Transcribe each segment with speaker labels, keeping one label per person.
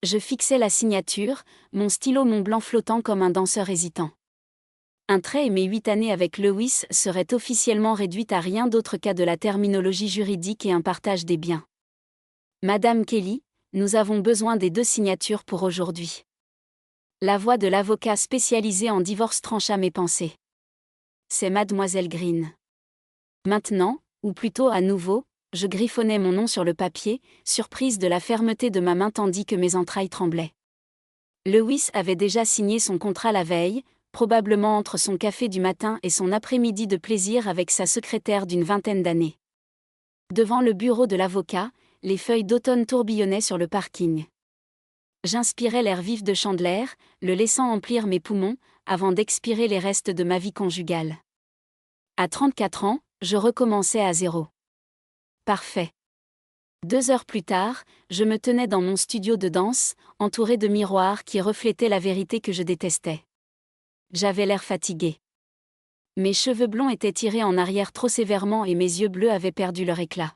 Speaker 1: Je fixais la signature, mon stylo Mont Blanc flottant comme un danseur hésitant. Un trait et mes 8 années avec Lewis seraient officiellement réduites à rien d'autre qu'à de la terminologie juridique et un partage des biens. Madame Kelly, nous avons besoin des 2 signatures pour aujourd'hui. La voix de l'avocat spécialisé en divorce trancha mes pensées. C'est Mademoiselle Green. Maintenant, ou plutôt à nouveau, je griffonnais mon nom sur le papier, surprise de la fermeté de ma main tandis que mes entrailles tremblaient. Lewis avait déjà signé son contrat la veille, probablement entre son café du matin et son après-midi de plaisir avec sa secrétaire d'une 20aine d'années. Devant le bureau de l'avocat, les feuilles d'automne tourbillonnaient sur le parking. J'inspirais l'air vif de Chandler, le laissant emplir mes poumons, avant d'expirer les restes de ma vie conjugale. À 34 ans, je recommençais à zéro. Parfait. 2 heures plus tard, je me tenais dans mon studio de danse, entouré de miroirs qui reflétaient la vérité que je détestais. J'avais l'air fatigué. Mes cheveux blonds étaient tirés en arrière trop sévèrement et mes yeux bleus avaient perdu leur éclat.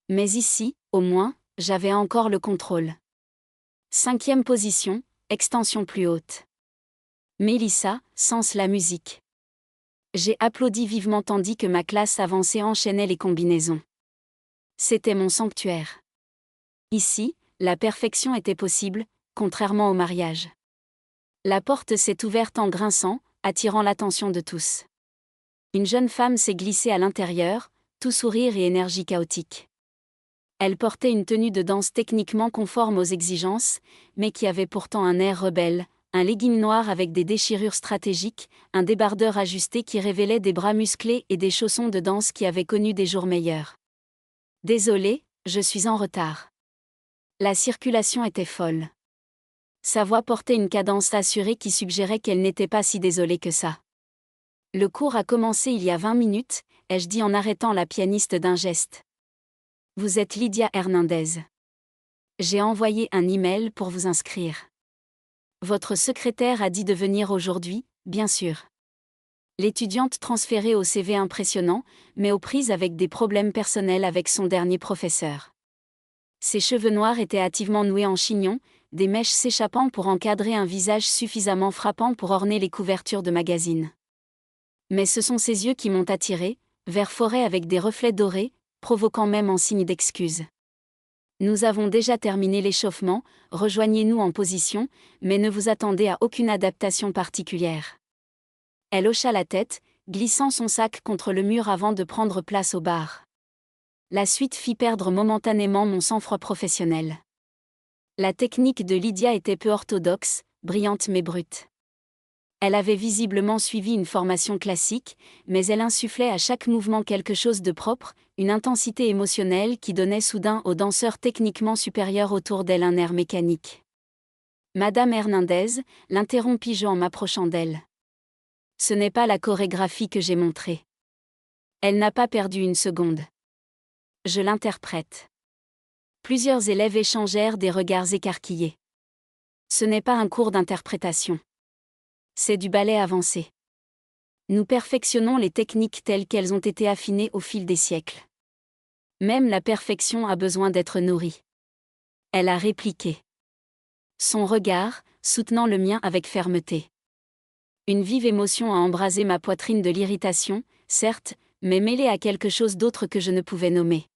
Speaker 1: Mais ici, au moins, j'avais encore le contrôle. 5e position, extension plus haute. Mélissa, sens la musique. J'ai applaudi vivement tandis que ma classe avancée enchaînait les combinaisons. C'était mon sanctuaire. Ici, la perfection était possible, contrairement au mariage. La porte s'est ouverte en grinçant, attirant l'attention de tous. Une jeune femme s'est glissée à l'intérieur, tout sourire et énergie chaotique. Elle portait une tenue de danse techniquement conforme aux exigences, mais qui avait pourtant un air rebelle, un legging noir avec des déchirures stratégiques, un débardeur ajusté qui révélait des bras musclés et des chaussons de danse qui avaient connu des jours meilleurs. Désolée, je suis en retard. La circulation était folle. Sa voix portait une cadence assurée qui suggérait qu'elle n'était pas si désolée que ça. Le cours a commencé il y a 20 minutes, ai-je dit en arrêtant la pianiste d'un geste. Vous êtes Lydia Hernandez. J'ai envoyé un email pour vous inscrire. Votre secrétaire a dit de venir aujourd'hui, bien sûr. L'étudiante transférée au CV impressionnant, mais aux prises avec des problèmes personnels avec son dernier professeur. Ses cheveux noirs étaient hâtivement noués en chignon, des mèches s'échappant pour encadrer un visage suffisamment frappant pour orner les couvertures de magazines. Mais ce sont ses yeux qui m'ont attiré, vert forêt avec des reflets dorés, provoquant même en signe d'excuse. Nous avons déjà terminé l'échauffement, rejoignez-nous en position, mais ne vous attendez à aucune adaptation particulière. Elle hocha la tête, glissant son sac contre le mur avant de prendre place au bar. La suite fit perdre momentanément mon sang-froid professionnel. La technique de Lydia était peu orthodoxe, brillante mais brute. Elle avait visiblement suivi une formation classique, mais elle insufflait à chaque mouvement quelque chose de propre, une intensité émotionnelle qui donnait soudain aux danseurs techniquement supérieurs autour d'elle un air mécanique. Madame Hernandez, l'interrompis-je en m'approchant d'elle. Ce n'est pas la chorégraphie que j'ai montrée. Elle n'a pas perdu une seconde. Je l'interprète. Plusieurs élèves échangèrent des regards écarquillés. Ce n'est pas un cours d'interprétation. C'est du ballet avancé. Nous perfectionnons les techniques telles qu'elles ont été affinées au fil des siècles. Même la perfection a besoin d'être nourrie. Elle a répliqué. Son regard, soutenant le mien avec fermeté. Une vive émotion a embrasé ma poitrine de l'irritation, certes, mais mêlée à quelque chose d'autre que je ne pouvais nommer.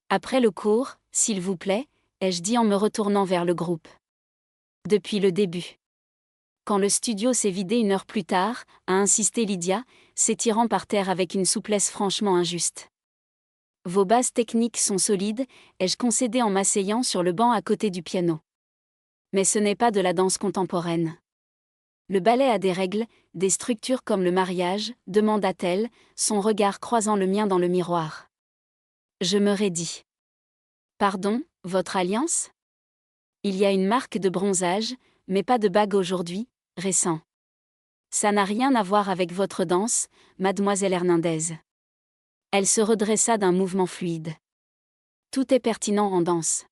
Speaker 1: Après le cours, s'il vous plaît, ai-je dit en me retournant vers le groupe. Depuis le début. Quand le studio s'est vidé 1 heure plus tard, a insisté Lydia, s'étirant par terre avec une souplesse franchement injuste. Vos bases techniques sont solides, ai-je concédé en m'asseyant sur le banc à côté du piano. Mais ce n'est pas de la danse contemporaine. Le ballet a des règles, des structures comme le mariage, demanda-t-elle, son regard croisant le mien dans le miroir. Je me raidis. Pardon, votre alliance ? Il y a une marque de bronzage, mais pas de bague aujourd'hui, récent. Ça n'a rien à voir avec votre danse, mademoiselle Hernandez. Elle se redressa d'un mouvement fluide. Tout est pertinent en danse.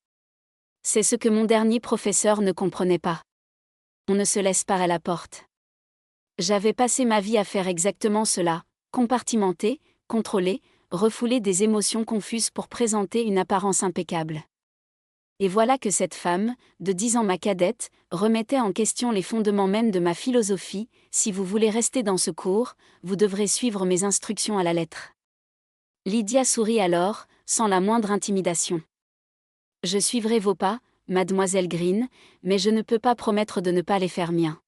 Speaker 1: C'est ce que mon dernier professeur ne comprenait pas. On ne se laisse pas à la porte. J'avais passé ma vie à faire exactement cela, compartimenter, contrôler, refouler des émotions confuses pour présenter une apparence impeccable. Et voilà que cette femme, de 10 ans ma cadette, remettait en question les fondements même de ma philosophie: si vous voulez rester dans ce cours, vous devrez suivre mes instructions à la lettre. Lydia sourit alors, sans la moindre intimidation. Je suivrai vos pas, mademoiselle Green, mais je ne peux pas promettre de ne pas les faire miens.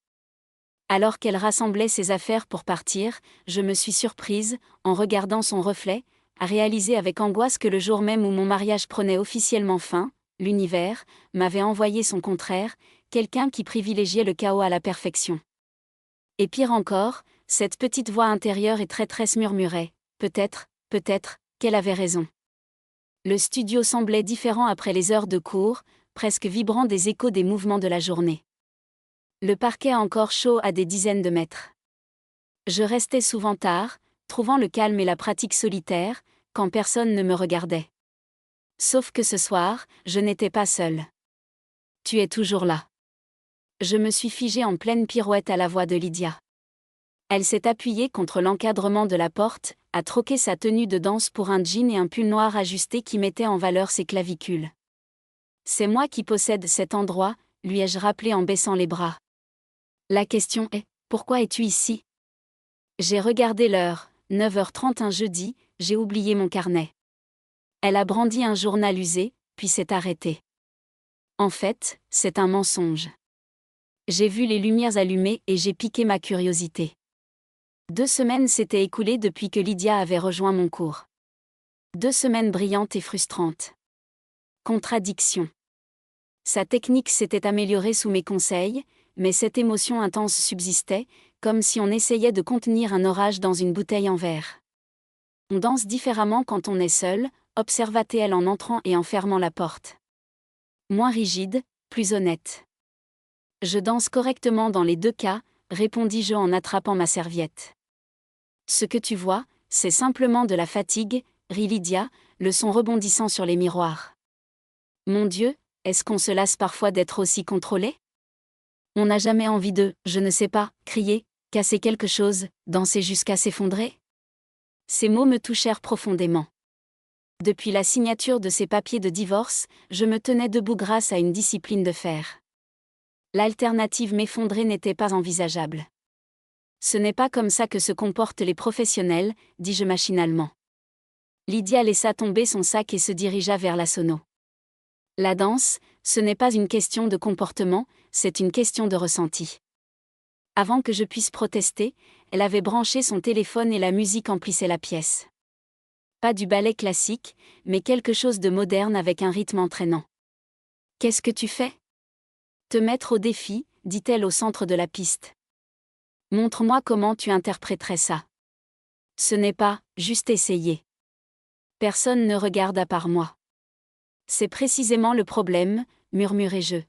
Speaker 1: Alors qu'elle rassemblait ses affaires pour partir, je me suis surprise, en regardant son reflet, à réaliser avec angoisse que le jour même où mon mariage prenait officiellement fin, l'univers m'avait envoyé son contraire, quelqu'un qui privilégiait le chaos à la perfection. Et pire encore, cette petite voix intérieure et traîtresse murmurait: peut-être, qu'elle avait raison. Le studio semblait différent après les heures de cours, presque vibrant des échos des mouvements de la journée. Le parquet encore chaud à des dizaines de mètres. Je restais souvent tard, trouvant le calme et la pratique solitaire, quand personne ne me regardait. Sauf que ce soir, je n'étais pas seule. Tu es toujours là. Je me suis figée en pleine pirouette à la voix de Lydia. Elle s'est appuyée contre l'encadrement de la porte, a troqué sa tenue de danse pour un jean et un pull noir ajusté qui mettait en valeur ses clavicules. C'est moi qui possède cet endroit, lui ai-je rappelé en baissant les bras. La question est: pourquoi es-tu ici? J'ai regardé l'heure, 9h30 un jeudi, j'ai oublié mon carnet. Elle a brandi un journal usé, puis s'est arrêtée. En fait, c'est un mensonge. J'ai vu les lumières allumées et j'ai piqué ma curiosité. 2 semaines s'étaient écoulées depuis que Lydia avait rejoint mon cours. 2 semaines brillantes et frustrantes. Contradiction. Sa technique s'était améliorée sous mes conseils, mais cette émotion intense subsistait, comme si on essayait de contenir un orage dans une bouteille en verre. On danse différemment quand on est seul, observa-t-elle en entrant et en fermant la porte. Moins rigide, plus honnête. Je danse correctement dans les 2 cas, répondis-je en attrapant ma serviette. Ce que tu vois, c'est simplement de la fatigue, rit Lydia, le son rebondissant sur les miroirs. Mon Dieu, est-ce qu'on se lasse parfois d'être aussi contrôlé? On n'a jamais envie de, je ne sais pas, crier, casser quelque chose, danser jusqu'à s'effondrer? Ces mots me touchèrent profondément. Depuis la signature de ces papiers de divorce, je me tenais debout grâce à une discipline de fer. L'alternative m'effondrer n'était pas envisageable. Ce n'est pas comme ça que se comportent les professionnels, dis-je machinalement. Lydia laissa tomber son sac et se dirigea vers la sono. La danse, ce n'est pas une question de comportement, c'est une question de ressenti. Avant que je puisse protester, elle avait branché son téléphone et la musique emplissait la pièce. Pas du ballet classique, mais quelque chose de moderne avec un rythme entraînant. Qu'est-ce que tu fais? Te mettre au défi, dit-elle au centre de la piste. Montre-moi comment tu interpréterais ça. Ce n'est pas, juste essayer. Personne ne regarde à part moi. C'est précisément le problème, murmurai-je.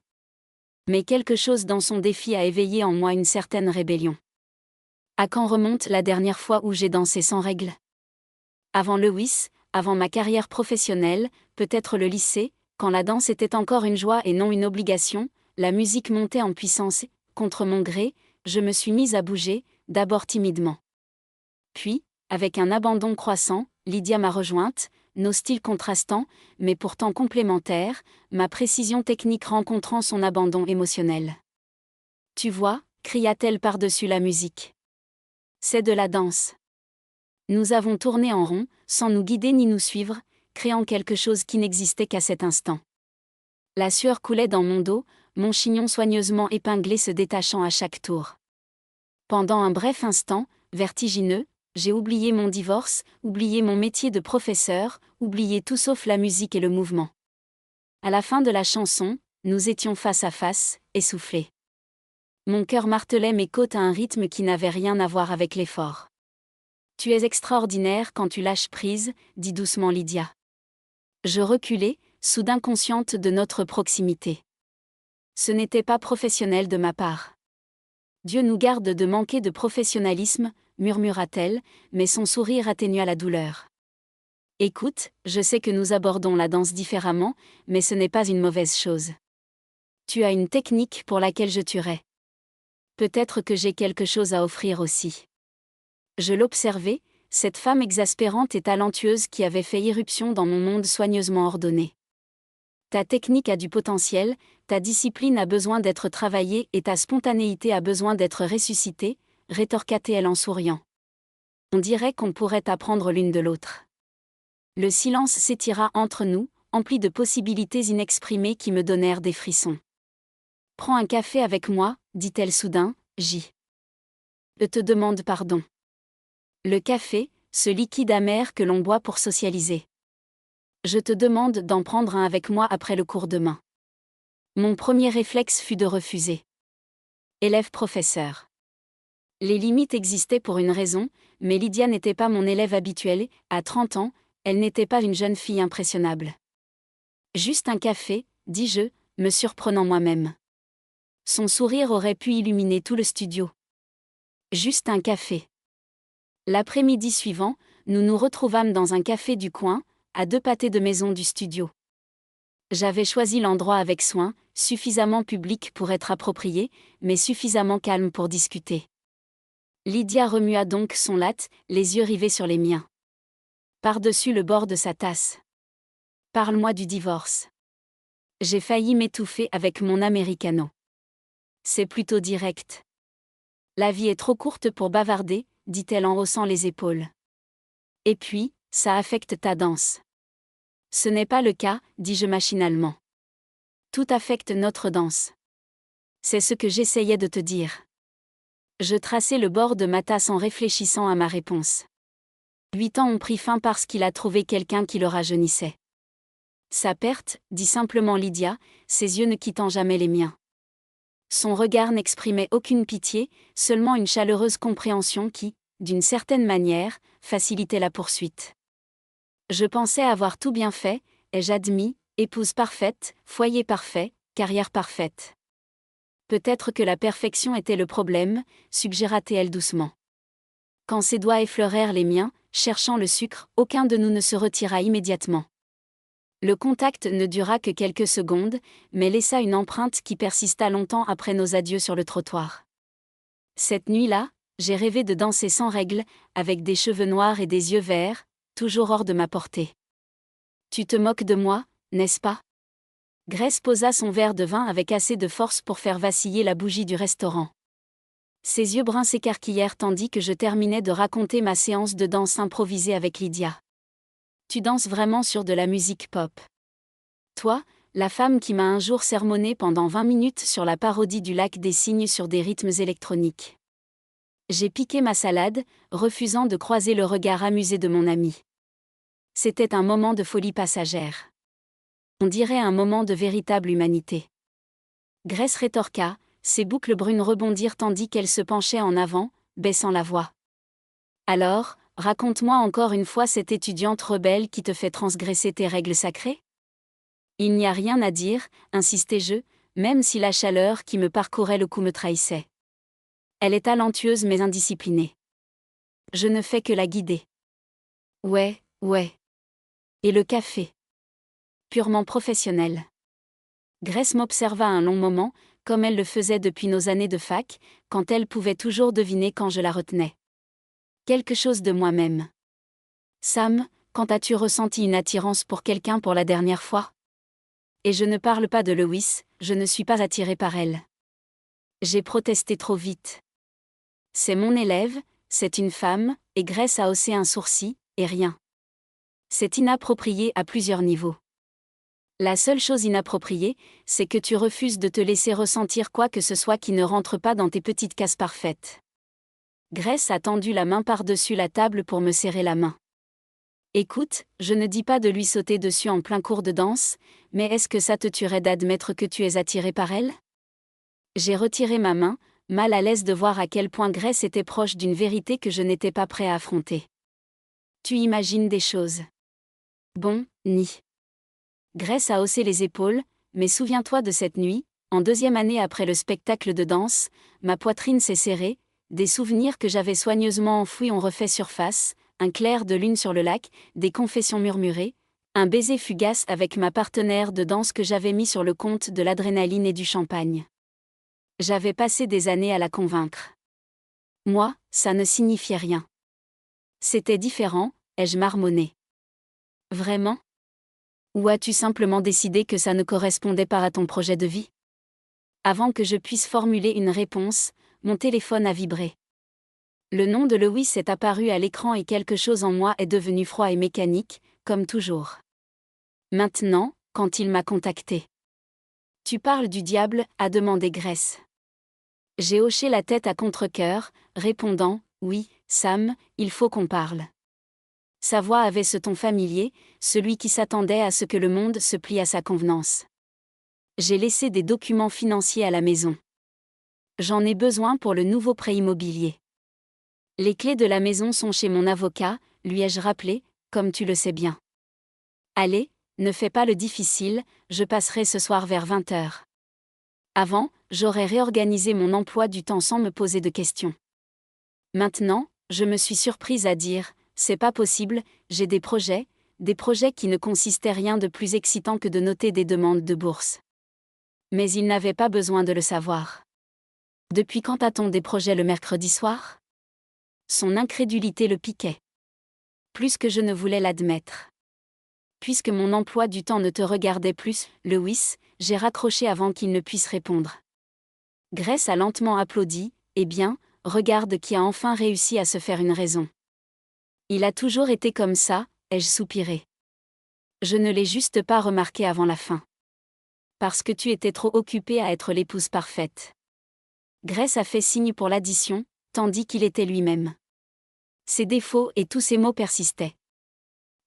Speaker 1: Mais quelque chose dans son défi a éveillé en moi une certaine rébellion. À quand remonte la dernière fois où j'ai dansé sans règles? Avant Lewis, avant ma carrière professionnelle, peut-être le lycée, quand la danse était encore une joie et non une obligation, la musique montait en puissance et, contre mon gré, je me suis mise à bouger, d'abord timidement. Puis, avec un abandon croissant, Lydia m'a rejointe, nos styles contrastants, mais pourtant complémentaires, ma précision technique rencontrant son abandon émotionnel. Tu vois, cria-t-elle par-dessus la musique. C'est de la danse. Nous avons tourné en rond, sans nous guider ni nous suivre, créant quelque chose qui n'existait qu'à cet instant. La sueur coulait dans mon dos, mon chignon soigneusement épinglé se détachant à chaque tour. Pendant un bref instant, vertigineux, j'ai oublié mon divorce, oublié mon métier de professeur, oublié tout sauf la musique et le mouvement. À la fin de la chanson, nous étions face à face, essoufflés. Mon cœur martelait mes côtes à un rythme qui n'avait rien à voir avec l'effort. Tu es extraordinaire quand tu lâches prise, dit doucement Lydia. Je reculai, soudain consciente de notre proximité. Ce n'était pas professionnel de ma part. Dieu nous garde de manquer de professionnalisme, murmura-t-elle, mais son sourire atténua la douleur. Écoute, je sais que nous abordons la danse différemment, mais ce n'est pas une mauvaise chose. Tu as une technique pour laquelle je tuerais. Peut-être que j'ai quelque chose à offrir aussi. Je l'observais, cette femme exaspérante et talentueuse qui avait fait irruption dans mon monde soigneusement ordonné. Ta technique a du potentiel, ta discipline a besoin d'être travaillée et ta spontanéité a besoin d'être ressuscitée, rétorqua-t-elle en souriant. On dirait qu'on pourrait apprendre l'une de l'autre. Le silence s'étira entre nous, empli de possibilités inexprimées qui me donnèrent des frissons. Prends un café avec moi, dit-elle soudain, J. Je te demande pardon. Le café, ce liquide amer que l'on boit pour socialiser. Je te demande d'en prendre un avec moi après le cours demain. Mon premier réflexe fut de refuser. Élève-professeur. Les limites existaient pour une raison, mais Lydia n'était pas mon élève habituel, à 30 ans, elle n'était pas une jeune fille impressionnable. Juste un café, dis-je, me surprenant moi-même. Son sourire aurait pu illuminer tout le studio. Juste un café. L'après-midi suivant, nous nous retrouvâmes dans un café du coin, à 2 pâtés de maison du studio. J'avais choisi l'endroit avec soin, suffisamment public pour être approprié, mais suffisamment calme pour discuter. Lydia remua donc son latte, les yeux rivés sur les miens. Par-dessus le bord de sa tasse. Parle-moi du divorce. J'ai failli m'étouffer avec mon americano. C'est plutôt direct. La vie est trop courte pour bavarder, dit-elle en haussant les épaules. Et puis, ça affecte ta danse. Ce n'est pas le cas, dis-je machinalement. Tout affecte notre danse. C'est ce que j'essayais de te dire. Je traçai le bord de ma tasse en réfléchissant à ma réponse. 8 ans ont pris fin parce qu'il a trouvé quelqu'un qui le rajeunissait. Sa perte, dit simplement Lydia, ses yeux ne quittant jamais les miens. Son regard n'exprimait aucune pitié, seulement une chaleureuse compréhension qui, d'une certaine manière, facilitait la poursuite. Je pensais avoir tout bien fait, ai-je admis, épouse parfaite, foyer parfait, carrière parfaite. Peut-être que la perfection était le problème, suggéra-t-elle doucement. Quand ses doigts effleurèrent les miens, cherchant le sucre, aucun de nous ne se retira immédiatement. Le contact ne dura que quelques secondes, mais laissa une empreinte qui persista longtemps après nos adieux sur le trottoir. Cette nuit-là, j'ai rêvé de danser sans règles, avec des cheveux noirs et des yeux verts, toujours hors de ma portée. Tu te moques de moi, n'est-ce pas? Grace posa son verre de vin avec assez de force pour faire vaciller la bougie du restaurant. Ses yeux bruns s'écarquillèrent tandis que je terminais de raconter ma séance de danse improvisée avec Lydia. Tu danses vraiment sur de la musique pop. Toi, la femme qui m'a un jour sermonné pendant 20 minutes sur la parodie du lac des cygnes sur des rythmes électroniques. J'ai piqué ma salade, refusant de croiser le regard amusé de mon ami. C'était un moment de folie passagère. On dirait un moment de véritable humanité. Grace rétorqua, ses boucles brunes rebondirent tandis qu'elle se penchait en avant, baissant la voix. Alors, raconte-moi encore une fois cette étudiante rebelle qui te fait transgresser tes règles sacrées? Il n'y a rien à dire, insistai-je, même si la chaleur qui me parcourait le cou me trahissait. Elle est talentueuse mais indisciplinée. Je ne fais que la guider. Ouais. Et le café? Purement professionnel. Grace m'observa un long moment, comme elle le faisait depuis nos années de fac, quand elle pouvait toujours deviner quand je la retenais. Quelque chose de moi-même. Sam, quand as-tu ressenti une attirance pour quelqu'un pour la dernière fois? Et je ne parle pas de Lewis, je ne suis pas attirée par elle. J'ai protesté trop vite. C'est mon élève, c'est une femme, et Grace a haussé un sourcil, et rien. C'est inapproprié à plusieurs niveaux. La seule chose inappropriée, c'est que tu refuses de te laisser ressentir quoi que ce soit qui ne rentre pas dans tes petites cases parfaites. Grace a tendu la main par-dessus la table pour me serrer la main. Écoute, je ne dis pas de lui sauter dessus en plein cours de danse, mais est-ce que ça te tuerait d'admettre que tu es attiré par elle? J'ai retiré ma main, mal à l'aise de voir à quel point Grace était proche d'une vérité que je n'étais pas prêt à affronter. Tu imagines des choses. Bon, ni. Grace a haussé les épaules, mais souviens-toi de cette nuit, en 2e année après le spectacle de danse, ma poitrine s'est serrée, des souvenirs que j'avais soigneusement enfouis ont refait surface, un clair de lune sur le lac, des confessions murmurées, un baiser fugace avec ma partenaire de danse que j'avais mis sur le compte de l'adrénaline et du champagne. J'avais passé des années à la convaincre. Moi, ça ne signifiait rien. C'était différent, ai-je marmonné. Vraiment? Ou as-tu simplement décidé que ça ne correspondait pas à ton projet de vie? Avant que je puisse formuler une réponse, mon téléphone a vibré. Le nom de Lewis est apparu à l'écran et quelque chose en moi est devenu froid et mécanique, comme toujours. Maintenant, quand il m'a contacté. Tu parles du diable, a demandé Grace. J'ai hoché la tête à contre-cœur, répondant, oui, Sam, il faut qu'on parle. Sa voix avait ce ton familier, celui qui s'attendait à ce que le monde se plie à sa convenance. J'ai laissé des documents financiers à la maison. J'en ai besoin pour le nouveau prêt immobilier. Les clés de la maison sont chez mon avocat, lui ai-je rappelé, comme tu le sais bien. Allez, ne fais pas le difficile, je passerai ce soir vers 20h. Avant, j'aurais réorganisé mon emploi du temps sans me poser de questions. Maintenant, je me suis surprise à dire, c'est pas possible, j'ai des projets qui ne consistaient rien de plus excitant que de noter des demandes de bourse. Mais il n'avait pas besoin de le savoir. Depuis quand a-t-on des projets le mercredi soir? Son incrédulité le piquait. Plus que je ne voulais l'admettre. Puisque mon emploi du temps ne te regardait plus, Lewis, j'ai raccroché avant qu'il ne puisse répondre. Grace a lentement applaudi, eh bien, regarde qui a enfin réussi à se faire une raison. Il a toujours été comme ça, ai-je soupiré. Je ne l'ai juste pas remarqué avant la fin. Parce que tu étais trop occupée à être l'épouse parfaite. Grace a fait signe pour l'addition, tandis qu'il était lui-même. Ses défauts et tous ses maux persistaient.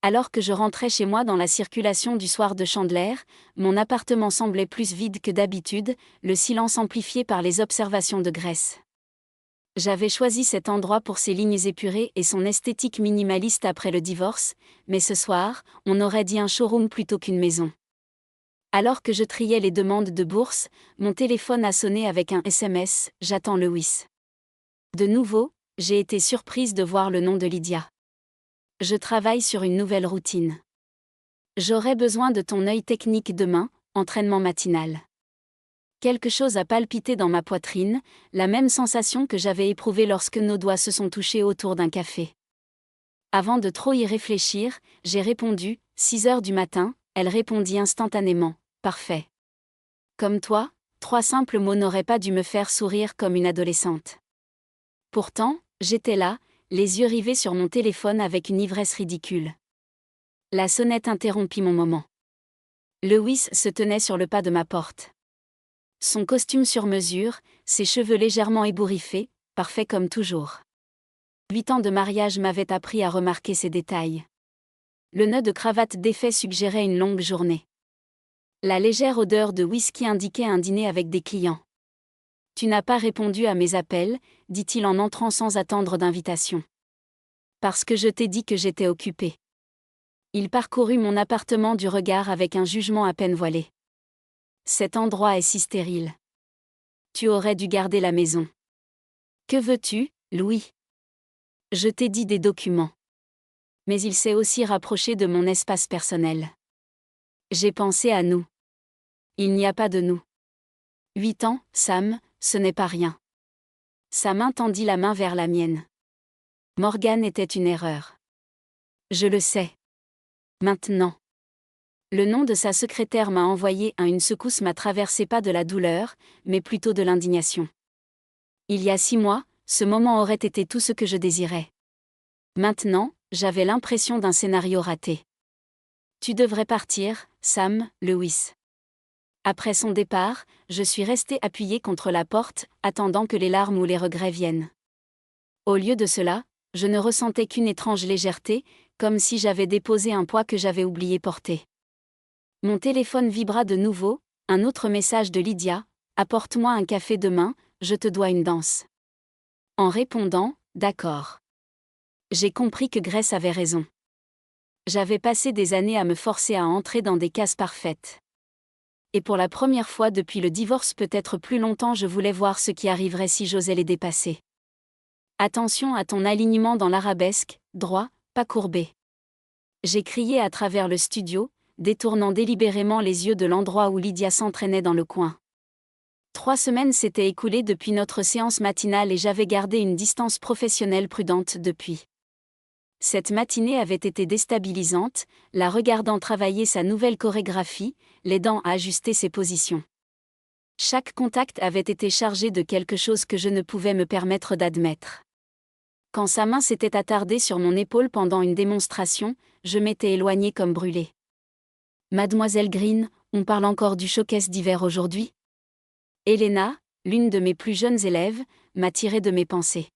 Speaker 1: Alors que je rentrais chez moi dans la circulation du soir de Chandler, mon appartement semblait plus vide que d'habitude, le silence amplifié par les observations de Grace. J'avais choisi cet endroit pour ses lignes épurées et son esthétique minimaliste après le divorce, mais ce soir, on aurait dit un showroom plutôt qu'une maison. Alors que je triais les demandes de bourse, mon téléphone a sonné avec un SMS, j'attends Lewis. De nouveau, j'ai été surprise de voir le nom de Lydia. Je travaille sur une nouvelle routine. J'aurai besoin de ton œil technique demain, entraînement matinal. Quelque chose a palpité dans ma poitrine, la même sensation que j'avais éprouvée lorsque nos doigts se sont touchés autour d'un café. Avant de trop y réfléchir, j'ai répondu, 6h du matin, elle répondit instantanément, parfait. Comme toi, 3 simples mots n'auraient pas dû me faire sourire comme une adolescente. Pourtant, j'étais là, les yeux rivés sur mon téléphone avec une ivresse ridicule. La sonnette interrompit mon moment. Lewis se tenait sur le pas de ma porte. Son costume sur mesure, ses cheveux légèrement ébouriffés, parfait comme toujours. 8 ans de mariage m'avaient appris à remarquer ces détails. Le nœud de cravate défait suggérait une longue journée. La légère odeur de whisky indiquait un dîner avec des clients. Tu n'as pas répondu à mes appels, dit-il en entrant sans attendre d'invitation. Parce que je t'ai dit que j'étais occupé. Il parcourut mon appartement du regard avec un jugement à peine voilé. Cet endroit est si stérile. Tu aurais dû garder la maison. Que veux-tu, Louis? Je t'ai dit des documents. Mais il s'est aussi rapproché de mon espace personnel. J'ai pensé à nous. Il n'y a pas de nous. 8 ans, Sam, ce n'est pas rien. Sa main tendit la main vers la mienne. Morgan était une erreur. Je le sais. Maintenant. Le nom de sa secrétaire m'a envoyé une secousse m'a traversé pas de la douleur, mais plutôt de l'indignation. Il y a 6 mois, ce moment aurait été tout ce que je désirais. Maintenant, j'avais l'impression d'un scénario raté. Tu devrais partir, Sam, Lewis. Après son départ, je suis restée appuyée contre la porte, attendant que les larmes ou les regrets viennent. Au lieu de cela, je ne ressentais qu'une étrange légèreté, comme si j'avais déposé un poids que j'avais oublié porter. Mon téléphone vibra de nouveau, un autre message de Lydia, « Apporte-moi un café demain, je te dois une danse. » En répondant, « D'accord. » J'ai compris que Grace avait raison. J'avais passé des années à me forcer à entrer dans des cases parfaites. Et pour la première fois depuis le divorce peut-être plus longtemps je voulais voir ce qui arriverait si j'osais les dépasser. Attention à ton alignement dans l'arabesque, droit, pas courbé. J'ai crié à travers le studio, détournant délibérément les yeux de l'endroit où Lydia s'entraînait dans le coin. 3 semaines s'étaient écoulées depuis notre séance matinale et j'avais gardé une distance professionnelle prudente depuis. Cette matinée avait été déstabilisante, la regardant travailler sa nouvelle chorégraphie, l'aidant à ajuster ses positions. Chaque contact avait été chargé de quelque chose que je ne pouvais me permettre d'admettre. Quand sa main s'était attardée sur mon épaule pendant une démonstration, je m'étais éloignée comme brûlée. Mademoiselle Green, on parle encore du showcase d'hiver aujourd'hui ? Elena, l'une de mes plus jeunes élèves, m'a tiré de mes pensées.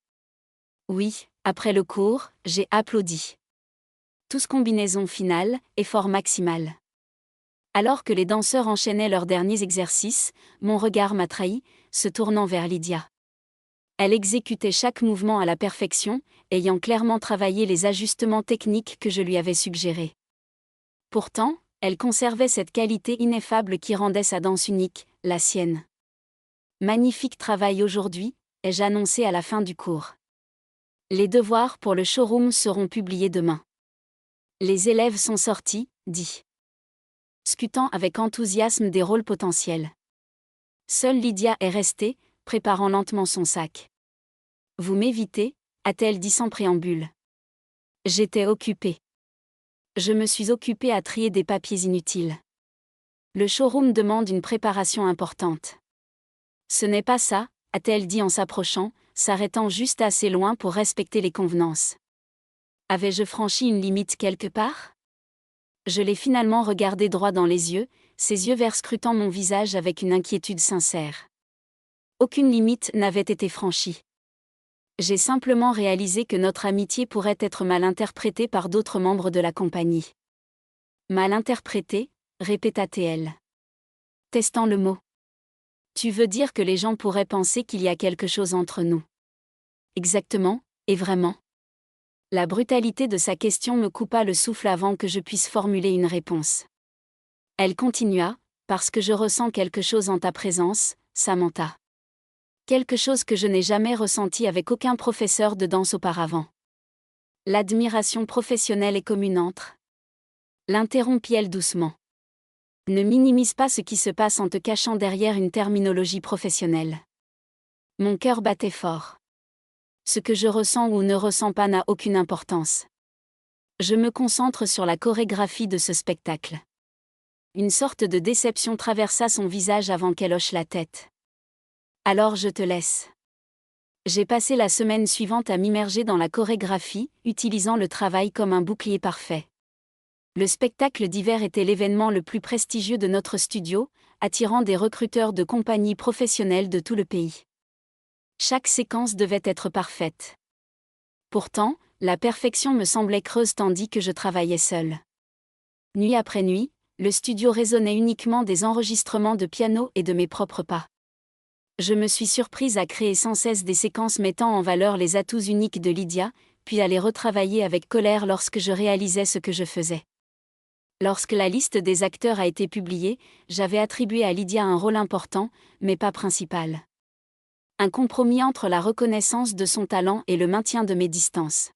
Speaker 1: Oui, après le cours, j'ai applaudi. Tous combinaison finale, effort maximal. Alors que les danseurs enchaînaient leurs derniers exercices, mon regard m'a trahi, se tournant vers Lydia. Elle exécutait chaque mouvement à la perfection, ayant clairement travaillé les ajustements techniques que je lui avais suggérés. Pourtant, elle conservait cette qualité ineffable qui rendait sa danse unique, la sienne. Magnifique travail aujourd'hui, ai-je annoncé à la fin du cours. Les devoirs pour le showroom seront publiés demain. Les élèves sont sortis, dit. Discutant avec enthousiasme des rôles potentiels. Seule Lydia est restée, préparant lentement son sac. Vous m'évitez, a-t-elle dit sans préambule. J'étais occupée. Je me suis occupée à trier des papiers inutiles. Le showroom demande une préparation importante. Ce n'est pas ça, a-t-elle dit en s'approchant, s'arrêtant juste assez loin pour respecter les convenances. Avais-je franchi une limite quelque part ? Je l'ai finalement regardé droit dans les yeux, ses yeux verts scrutant mon visage avec une inquiétude sincère. Aucune limite n'avait été franchie. J'ai simplement réalisé que notre amitié pourrait être mal interprétée par d'autres membres de la compagnie. Mal interprétée, répéta-t-elle. Testant le mot. Tu veux dire que les gens pourraient penser qu'il y a quelque chose entre nous. Exactement, et vraiment. La brutalité de sa question me coupa le souffle avant que je puisse formuler une réponse. Elle continua, parce que je ressens quelque chose en ta présence, Samantha. Quelque chose que je n'ai jamais ressenti avec aucun professeur de danse auparavant. L'admiration professionnelle est commune entre. L'interrompit-elle doucement. Ne minimise pas ce qui se passe en te cachant derrière une terminologie professionnelle. Mon cœur battait fort. Ce que je ressens ou ne ressens pas n'a aucune importance. Je me concentre sur la chorégraphie de ce spectacle. Une sorte de déception traversa son visage avant qu'elle hoche la tête. Alors je te laisse. J'ai passé la semaine suivante à m'immerger dans la chorégraphie, utilisant le travail comme un bouclier parfait. Le spectacle d'hiver était l'événement le plus prestigieux de notre studio, attirant des recruteurs de compagnies professionnelles de tout le pays. Chaque séquence devait être parfaite. Pourtant, la perfection me semblait creuse tandis que je travaillais seule. Nuit après nuit, le studio résonnait uniquement des enregistrements de piano et de mes propres pas. Je me suis surprise à créer sans cesse des séquences mettant en valeur les atouts uniques de Lydia, puis à les retravailler avec colère lorsque je réalisais ce que je faisais. Lorsque la liste des acteurs a été publiée, j'avais attribué à Lydia un rôle important, mais pas principal. Un compromis entre la reconnaissance de son talent et le maintien de mes distances.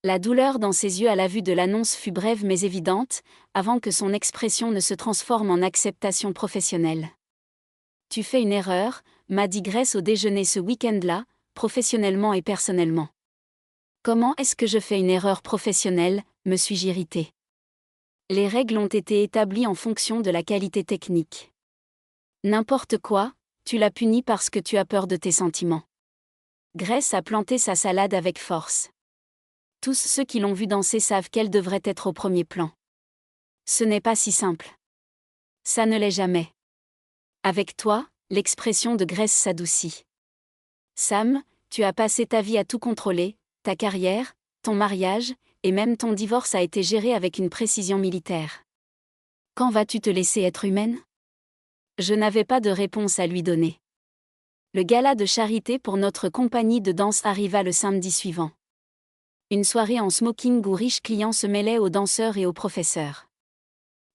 Speaker 1: La douleur dans ses yeux à la vue de l'annonce fut brève mais évidente, avant que son expression ne se transforme en acceptation professionnelle. Tu fais une erreur, m'a dit Grace au déjeuner ce week-end-là, professionnellement et personnellement. Comment est-ce que je fais une erreur professionnelle, me suis-je irritée. Les règles ont été établies en fonction de la qualité technique. N'importe quoi, tu l'as puni parce que tu as peur de tes sentiments. Grace a planté sa salade avec force. Tous ceux qui l'ont vue danser savent qu'elle devrait être au premier plan. Ce n'est pas si simple. Ça ne l'est jamais. Avec toi, l'expression de Grace s'adoucit. Sam, tu as passé ta vie à tout contrôler, ta carrière, ton mariage, et même ton divorce a été géré avec une précision militaire. Quand vas-tu te laisser être humaine ? Je n'avais pas de réponse à lui donner. Le gala de charité pour notre compagnie de danse arriva le samedi suivant. Une soirée en smoking où riches clients se mêlaient aux danseurs et aux professeurs.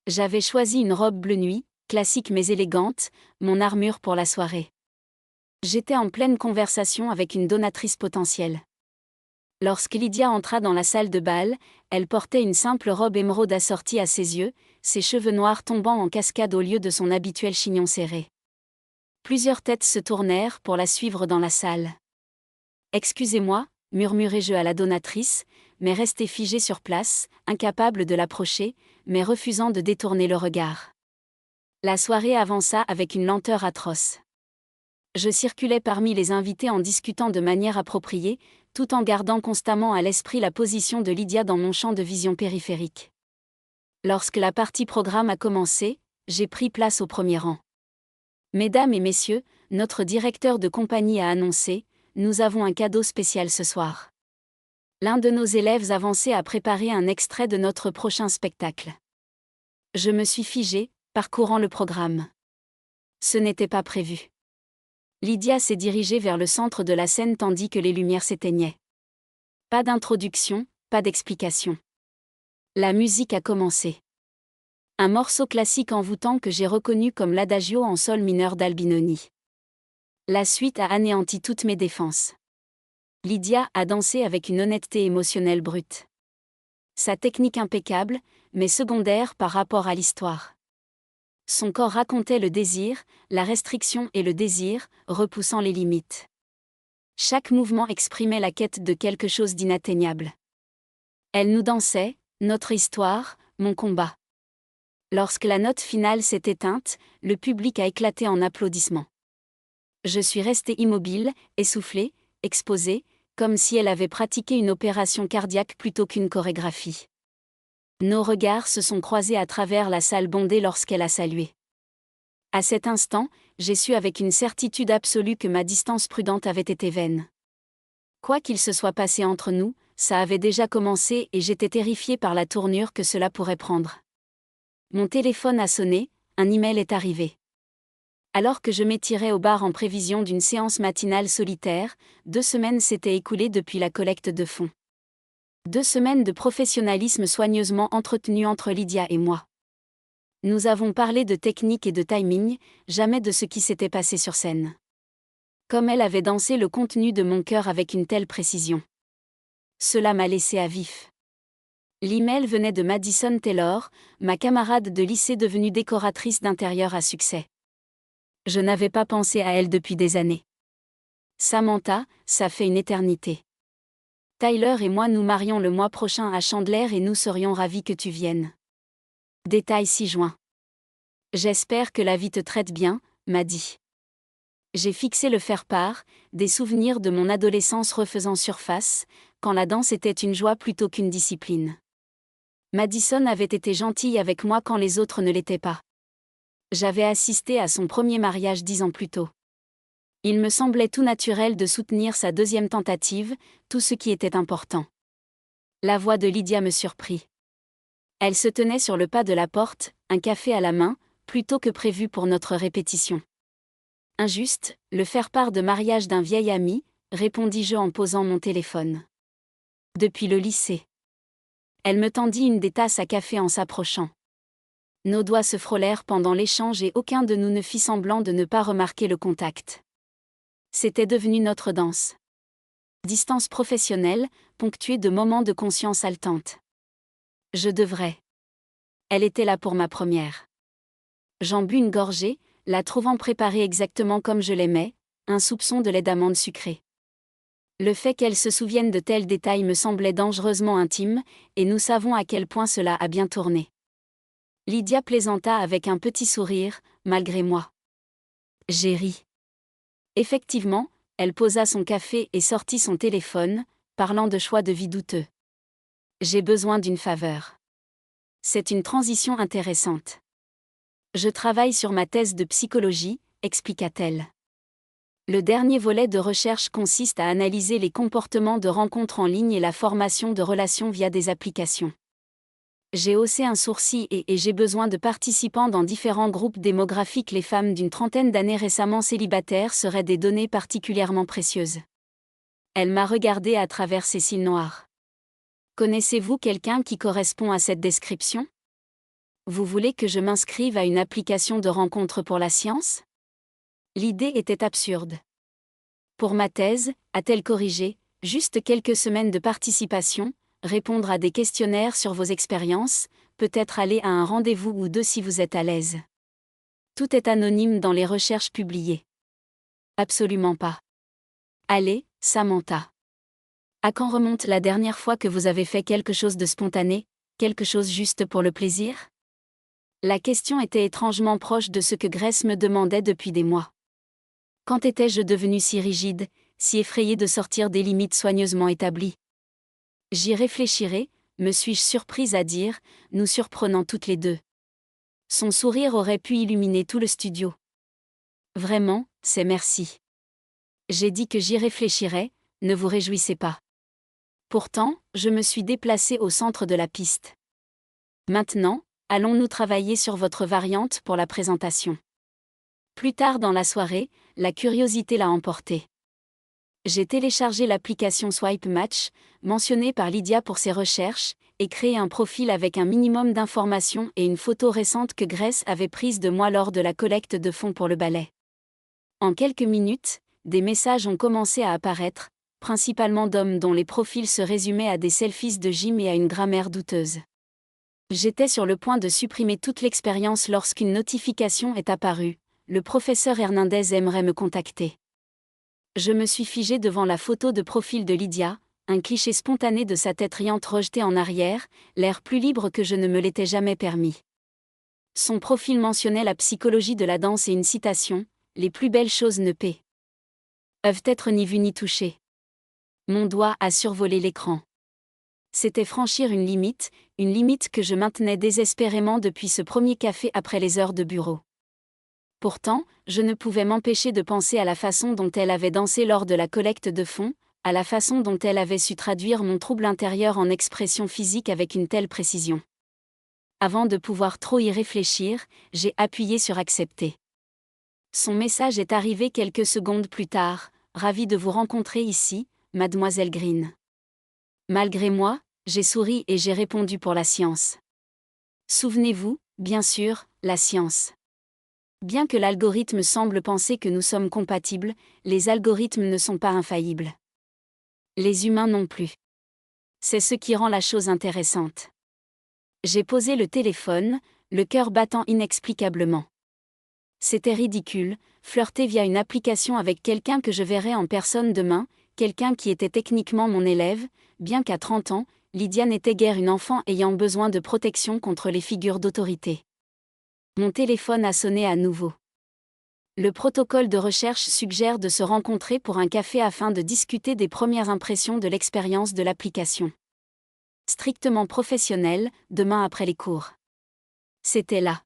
Speaker 1: J'avais choisi une robe bleu nuit, classique mais élégante, mon armure pour la soirée. J'étais en pleine conversation avec une donatrice potentielle. Lorsque Lydia entra dans la salle de bal, elle portait une simple robe émeraude assortie à ses yeux, ses cheveux noirs tombant en cascade au lieu de son habituel chignon serré. Plusieurs têtes se tournèrent pour la suivre dans la salle. « Excusez-moi », murmurai-je à la donatrice, mais restait figé sur place, incapable de l'approcher, mais refusant de détourner le regard. La soirée avança avec une lenteur atroce. Je circulais parmi les invités en discutant de manière appropriée, tout en gardant constamment à l'esprit la position de Lydia dans mon champ de vision périphérique. Lorsque la partie programme a commencé, j'ai pris place au premier rang. Mesdames et messieurs, notre directeur de compagnie a annoncé, nous avons un cadeau spécial ce soir. L'un de nos élèves avancés a préparé un extrait de notre prochain spectacle. Je me suis figée, parcourant le programme. Ce n'était pas prévu. Lydia s'est dirigée vers le centre de la scène tandis que les lumières s'éteignaient. Pas d'introduction, pas d'explication. La musique a commencé. Un morceau classique envoûtant que j'ai reconnu comme l'adagio en sol mineur d'Albinoni. La suite a anéanti toutes mes défenses. Lydia a dansé avec une honnêteté émotionnelle brute. Sa technique impeccable, mais secondaire par rapport à l'histoire. Son corps racontait le désir, la restriction et le désir, repoussant les limites. Chaque mouvement exprimait la quête de quelque chose d'inatteignable. Elle nous dansait, notre histoire, mon combat. Lorsque la note finale s'est éteinte, le public a éclaté en applaudissements. Je suis restée immobile, essoufflée, exposée, comme si elle avait pratiqué une opération cardiaque plutôt qu'une chorégraphie. Nos regards se sont croisés à travers la salle bondée lorsqu'elle a salué. À cet instant, j'ai su avec une certitude absolue que ma distance prudente avait été vaine. Quoi qu'il se soit passé entre nous, ça avait déjà commencé et j'étais terrifiée par la tournure que cela pourrait prendre. Mon téléphone a sonné, un email est arrivé. Alors que je m'étirais au bar en prévision d'une séance matinale solitaire, 2 semaines s'étaient écoulées depuis la collecte de fonds. 2 semaines de professionnalisme soigneusement entretenu entre Lydia et moi. Nous avons parlé de technique et de timing, jamais de ce qui s'était passé sur scène. Comme elle avait dansé le contenu de mon cœur avec une telle précision. Cela m'a laissé à vif. L'email venait de Madison Taylor, ma camarade de lycée devenue décoratrice d'intérieur à succès. Je n'avais pas pensé à elle depuis des années. Samantha, ça fait une éternité. Tyler et moi nous marions le mois prochain à Chandler et nous serions ravis que tu viennes. Détail 6 juin. J'espère que la vie te traite bien, m'a dit. J'ai fixé le faire-part, des souvenirs de mon adolescence refaisant surface, quand la danse était une joie plutôt qu'une discipline. Madison avait été gentille avec moi quand les autres ne l'étaient pas. J'avais assisté à son premier mariage 10 ans plus tôt. Il me semblait tout naturel de soutenir sa deuxième tentative, tout ce qui était important. La voix de Lydia me surprit. Elle se tenait sur le pas de la porte, un café à la main, plus tôt que prévu pour notre répétition. Injuste, le faire-part de mariage d'un vieil ami, répondis-je en posant mon téléphone. Depuis le lycée. Elle me tendit une des tasses à café en s'approchant. Nos doigts se frôlèrent pendant l'échange et aucun de nous ne fit semblant de ne pas remarquer le contact. C'était devenu notre danse. Distance professionnelle, ponctuée de moments de conscience haletante. Je devrais. Elle était là pour ma première. J'en bus une gorgée, la trouvant préparée exactement comme je l'aimais, un soupçon de lait d'amande sucrée. Le fait qu'elle se souvienne de tels détails me semblait dangereusement intime, et nous savons à quel point cela a bien tourné. Lydia plaisanta avec un petit sourire, malgré moi. J'ai ri. Effectivement, elle posa son café et sortit son téléphone, parlant de choix de vie douteux. J'ai besoin d'une faveur. C'est une transition intéressante. Je travaille sur ma thèse de psychologie, expliqua-t-elle. Le dernier volet de recherche consiste à analyser les comportements de rencontres en ligne et la formation de relations via des applications. J'ai haussé un sourcil et j'ai besoin de participants dans différents groupes démographiques. Les femmes d'une trentaine d'années récemment célibataires seraient des données particulièrement précieuses. Elle m'a regardé à travers ses cils noirs. Connaissez-vous quelqu'un qui correspond à cette description? Vous voulez que je m'inscrive à une application de rencontre pour la science? L'idée était absurde. Pour ma thèse, a-t-elle corrigé, juste quelques semaines de participation, répondre à des questionnaires sur vos expériences, peut-être aller à un rendez-vous ou 2 si vous êtes à l'aise. Tout est anonyme dans les recherches publiées. Absolument pas. Allez, Samantha. À quand remonte la dernière fois que vous avez fait quelque chose de spontané, quelque chose juste pour le plaisir? La question était étrangement proche de ce que Grace me demandait depuis des mois. Quand étais-je devenue si rigide, si effrayée de sortir des limites soigneusement établies? J'y réfléchirai, me suis-je surprise à dire, nous surprenant toutes les deux. Son sourire aurait pu illuminer tout le studio. Vraiment, c'est merci. J'ai dit que j'y réfléchirais, ne vous réjouissez pas. Pourtant, je me suis déplacée au centre de la piste. Maintenant, allons-nous travailler sur votre variante pour la présentation. Plus tard dans la soirée, la curiosité l'a emporté. J'ai téléchargé l'application Swipe Match, mentionnée par Lydia pour ses recherches, et créé un profil avec un minimum d'informations et une photo récente que Grace avait prise de moi lors de la collecte de fonds pour le ballet. En quelques minutes, des messages ont commencé à apparaître, principalement d'hommes dont les profils se résumaient à des selfies de gym et à une grammaire douteuse. J'étais sur le point de supprimer toute l'expérience lorsqu'une notification est apparue. Le professeur Hernandez aimerait me contacter. Je me suis figée devant la photo de profil de Lydia, un cliché spontané de sa tête riante rejetée en arrière, l'air plus libre que je ne me l'étais jamais permis. Son profil mentionnait la psychologie de la danse et une citation, « Les plus belles choses ne peuvent être ni vues ni touchées ». Mon doigt a survolé l'écran. C'était franchir une limite que je maintenais désespérément depuis ce premier café après les heures de bureau. Pourtant, je ne pouvais m'empêcher de penser à la façon dont elle avait dansé lors de la collecte de fonds, à la façon dont elle avait su traduire mon trouble intérieur en expression physique avec une telle précision. Avant de pouvoir trop y réfléchir, j'ai appuyé sur accepter. Son message est arrivé quelques secondes plus tard, « Ravi de vous rencontrer ici, mademoiselle Green ». Malgré moi, j'ai souri et j'ai répondu pour la science. Souvenez-vous, bien sûr, la science. Bien que l'algorithme semble penser que nous sommes compatibles, les algorithmes ne sont pas infaillibles. Les humains non plus. C'est ce qui rend la chose intéressante. J'ai posé le téléphone, le cœur battant inexplicablement. C'était ridicule, flirter via une application avec quelqu'un que je verrais en personne demain, quelqu'un qui était techniquement mon élève, bien qu'à 30 ans, Lydia n'était guère une enfant ayant besoin de protection contre les figures d'autorité. Mon téléphone a sonné à nouveau. Le protocole de recherche suggère de se rencontrer pour un café afin de discuter des premières impressions de l'expérience de l'application. Strictement professionnel, demain après les cours. C'était là.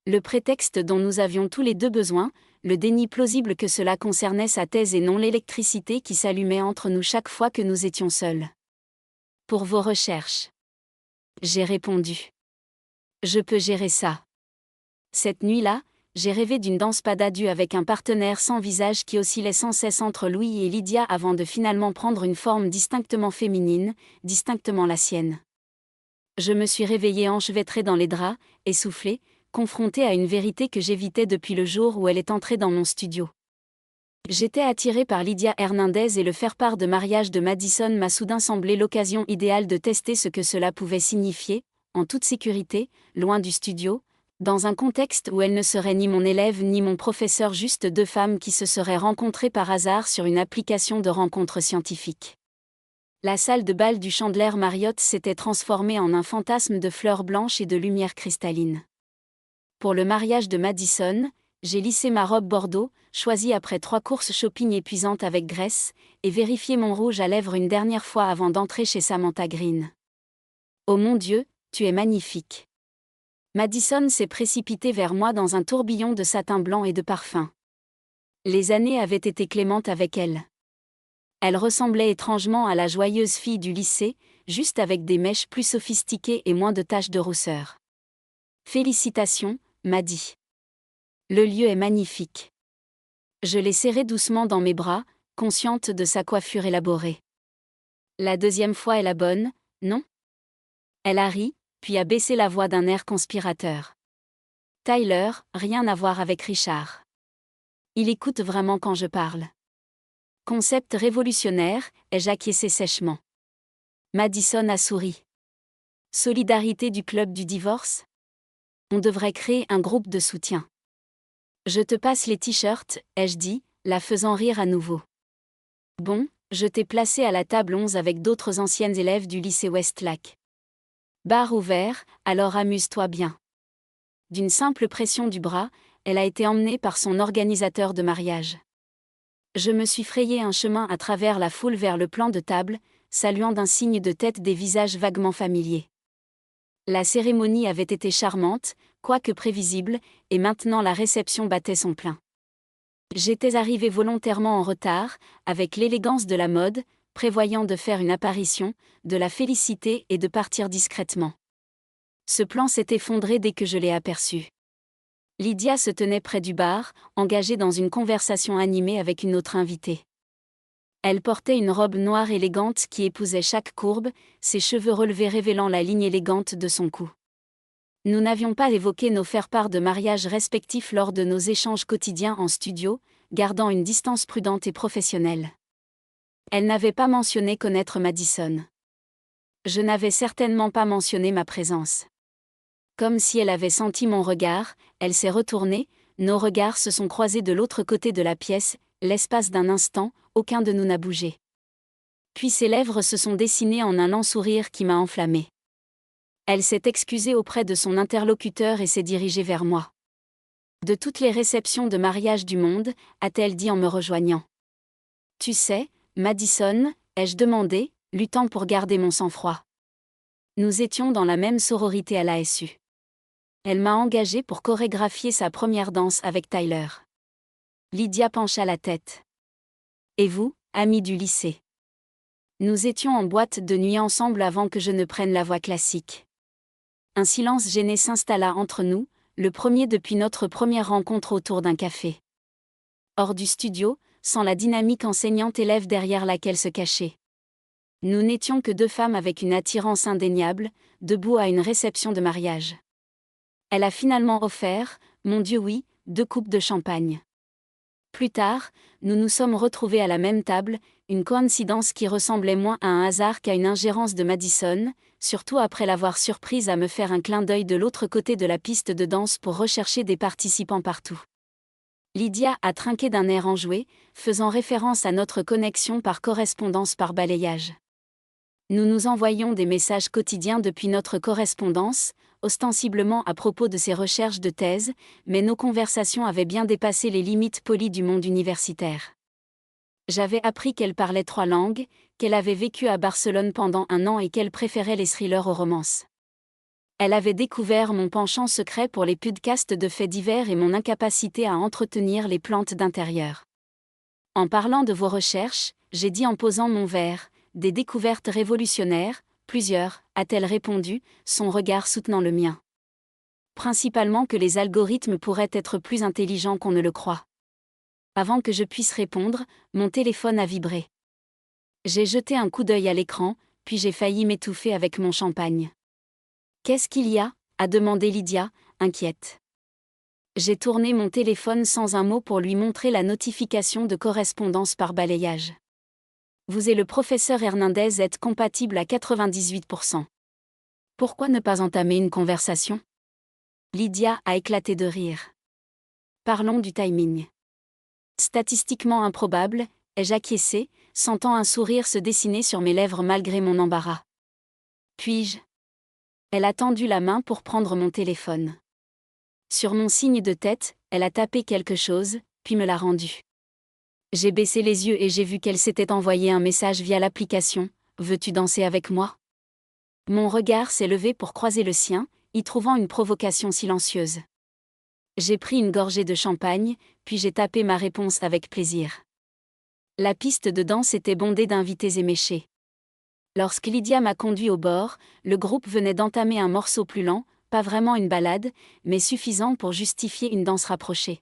Speaker 1: Le prétexte dont nous avions tous les deux besoin, le déni plausible que cela concernait sa thèse et non l'électricité qui s'allumait entre nous chaque fois que nous étions seuls. Pour vos recherches. J'ai répondu. Je peux gérer ça. Cette nuit-là, j'ai rêvé d'une danse pas d'adieu avec un partenaire sans visage qui oscillait sans cesse entre Louis et Lydia avant de finalement prendre une forme distinctement féminine, distinctement la sienne. Je me suis réveillée enchevêtrée dans les draps, essoufflée, confrontée à une vérité que j'évitais depuis le jour où elle est entrée dans mon studio. J'étais attirée par Lydia Hernandez et le faire-part de mariage de Madison m'a soudain semblé l'occasion idéale de tester ce que cela pouvait signifier, en toute sécurité, loin du studio, dans un contexte où elle ne serait ni mon élève ni mon professeur, juste deux femmes qui se seraient rencontrées par hasard sur une application de rencontre scientifique. La salle de bal du Chandler Marriott s'était transformée en un fantasme de fleurs blanches et de lumière cristalline. Pour le mariage de Madison, j'ai lissé ma robe bordeaux, choisie après 3 courses shopping épuisantes avec Grace, et vérifié mon rouge à lèvres une dernière fois avant d'entrer chez Samantha Green. Oh mon Dieu, tu es magnifique. Madison s'est précipitée vers moi dans un tourbillon de satin blanc et de parfum. Les années avaient été clémentes avec elle. Elle ressemblait étrangement à la joyeuse fille du lycée, juste avec des mèches plus sophistiquées et moins de taches de rousseur. Félicitations, m'a dit. Le lieu est magnifique. Je l'ai serrée doucement dans mes bras, consciente de sa coiffure élaborée. La deuxième fois est la bonne, non? Elle a ri, puis a baissé la voix d'un air conspirateur. Tyler, rien à voir avec Richard. Il écoute vraiment quand je parle. Concept révolutionnaire, ai-je acquiescé sèchement. Madison a souri. Solidarité du club du divorce? On devrait créer un groupe de soutien. Je te passe les t-shirts, ai-je dit, la faisant rire à nouveau. Bon, Je t'ai placé à la table 11 avec d'autres anciennes élèves du lycée Westlac. Bar ouvert, alors amuse-toi bien. D'une simple pression du bras, elle a été emmenée par son organisateur de mariage. Je me suis frayé un chemin à travers la foule vers le plan de table, saluant d'un signe de tête des visages vaguement familiers. La cérémonie avait été charmante, quoique prévisible, et maintenant la réception battait son plein. J'étais arrivé volontairement en retard, avec l'élégance de la mode, prévoyant de faire une apparition, de la féliciter et de partir discrètement. Ce plan s'est effondré dès que je l'ai aperçu. Lydia se tenait près du bar, engagée dans une conversation animée avec une autre invitée. Elle portait une robe noire élégante qui épousait chaque courbe, ses cheveux relevés révélant la ligne élégante de son cou. Nous n'avions pas évoqué nos faire-part de mariage respectifs lors de nos échanges quotidiens en studio, gardant une distance prudente et professionnelle. Elle n'avait pas mentionné connaître Madison. Je n'avais certainement pas mentionné ma présence. Comme si elle avait senti mon regard, elle s'est retournée, nos regards se sont croisés de l'autre côté de la pièce, l'espace d'un instant, aucun de nous n'a bougé. Puis ses lèvres se sont dessinées en un lent sourire qui m'a enflammé. Elle s'est excusée auprès de son interlocuteur et s'est dirigée vers moi. De toutes les réceptions de mariage du monde, a-t-elle dit en me rejoignant. Tu sais, Madison, ai-je demandé, luttant pour garder mon sang-froid. Nous étions dans la même sororité à l'ASU. Elle m'a engagée pour chorégraphier sa première danse avec Tyler. Lydia pencha la tête. Et vous, amis du lycée? Nous étions en boîte de nuit ensemble avant que je ne prenne la voie classique. Un silence gêné s'installa entre nous, le premier depuis notre première rencontre autour d'un café. Hors du studio, sans la dynamique enseignante-élève derrière laquelle se cachait. Nous n'étions que deux femmes avec une attirance indéniable, debout à une réception de mariage. Elle a finalement offert, mon Dieu oui, 2 coupes de champagne. Plus tard, nous nous sommes retrouvés à la même table, une coïncidence qui ressemblait moins à un hasard qu'à une ingérence de Madison, surtout après l'avoir surprise à me faire un clin d'œil de l'autre côté de la piste de danse pour rechercher des participants partout. Lydia a trinqué d'un air enjoué, faisant référence à notre connexion par correspondance par balayage. Nous nous envoyions des messages quotidiens depuis notre correspondance, ostensiblement à propos de ses recherches de thèse, mais nos conversations avaient bien dépassé les limites polies du monde universitaire. J'avais appris qu'elle parlait 3 langues, qu'elle avait vécu à Barcelone pendant 1 an et qu'elle préférait les thrillers aux romances. Elle avait découvert mon penchant secret pour les podcasts de faits divers et mon incapacité à entretenir les plantes d'intérieur. En parlant de vos recherches, j'ai dit en posant mon verre, des découvertes révolutionnaires, plusieurs, a-t-elle répondu, son regard soutenant le mien. Principalement que les algorithmes pourraient être plus intelligents qu'on ne le croit. Avant que je puisse répondre, mon téléphone a vibré. J'ai jeté un coup d'œil à l'écran, puis j'ai failli m'étouffer avec mon champagne. Qu'est-ce qu'il y a ? A demandé Lydia, inquiète. J'ai tourné mon téléphone sans un mot pour lui montrer la notification de correspondance par balayage. Vous et le professeur Hernandez êtes compatibles à 98%. Pourquoi ne pas entamer une conversation ? Lydia a éclaté de rire. Parlons du timing. Statistiquement improbable, ai-je acquiescé, sentant un sourire se dessiner sur mes lèvres malgré mon embarras. Puis-je ? Elle a tendu la main pour prendre mon téléphone. Sur mon signe de tête, elle a tapé quelque chose, puis me l'a rendu. J'ai baissé les yeux et j'ai vu qu'elle s'était envoyé un message via l'application « Veux-tu danser avec moi ?» Mon regard s'est levé pour croiser le sien, y trouvant une provocation silencieuse. J'ai pris une gorgée de champagne, puis j'ai tapé ma réponse avec plaisir. La piste de danse était bondée d'invités éméchés. Lorsque Lydia m'a conduit au bord, le groupe venait d'entamer un morceau plus lent, pas vraiment une ballade, mais suffisant pour justifier une danse rapprochée.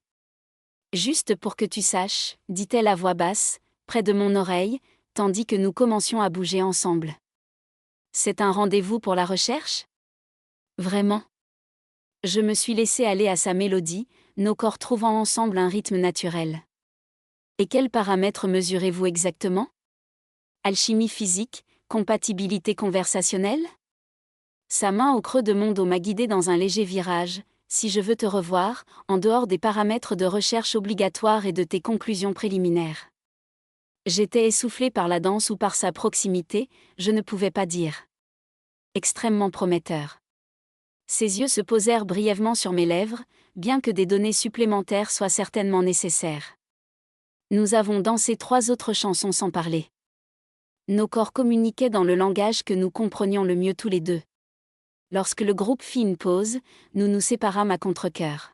Speaker 1: Juste pour que tu saches, dit-elle à voix basse, près de mon oreille, tandis que nous commencions à bouger ensemble. C'est un rendez-vous pour la recherche ? Vraiment ? Je me suis laissé aller à sa mélodie, nos corps trouvant ensemble un rythme naturel. Et quels paramètres mesurez-vous exactement ? Alchimie physique, compatibilité conversationnelle ? Sa main au creux de mon dos m'a guidé dans un léger virage. Si je veux te revoir, en dehors des paramètres de recherche obligatoires et de tes conclusions préliminaires. J'étais essoufflée par la danse ou par sa proximité, je ne pouvais pas dire. Extrêmement prometteur. Ses yeux se posèrent brièvement sur mes lèvres, bien que des données supplémentaires soient certainement nécessaires. Nous avons dansé 3 autres chansons sans parler. Nos corps communiquaient dans le langage que nous comprenions le mieux tous les deux. Lorsque le groupe fit une pause, nous nous séparâmes à contre-cœur.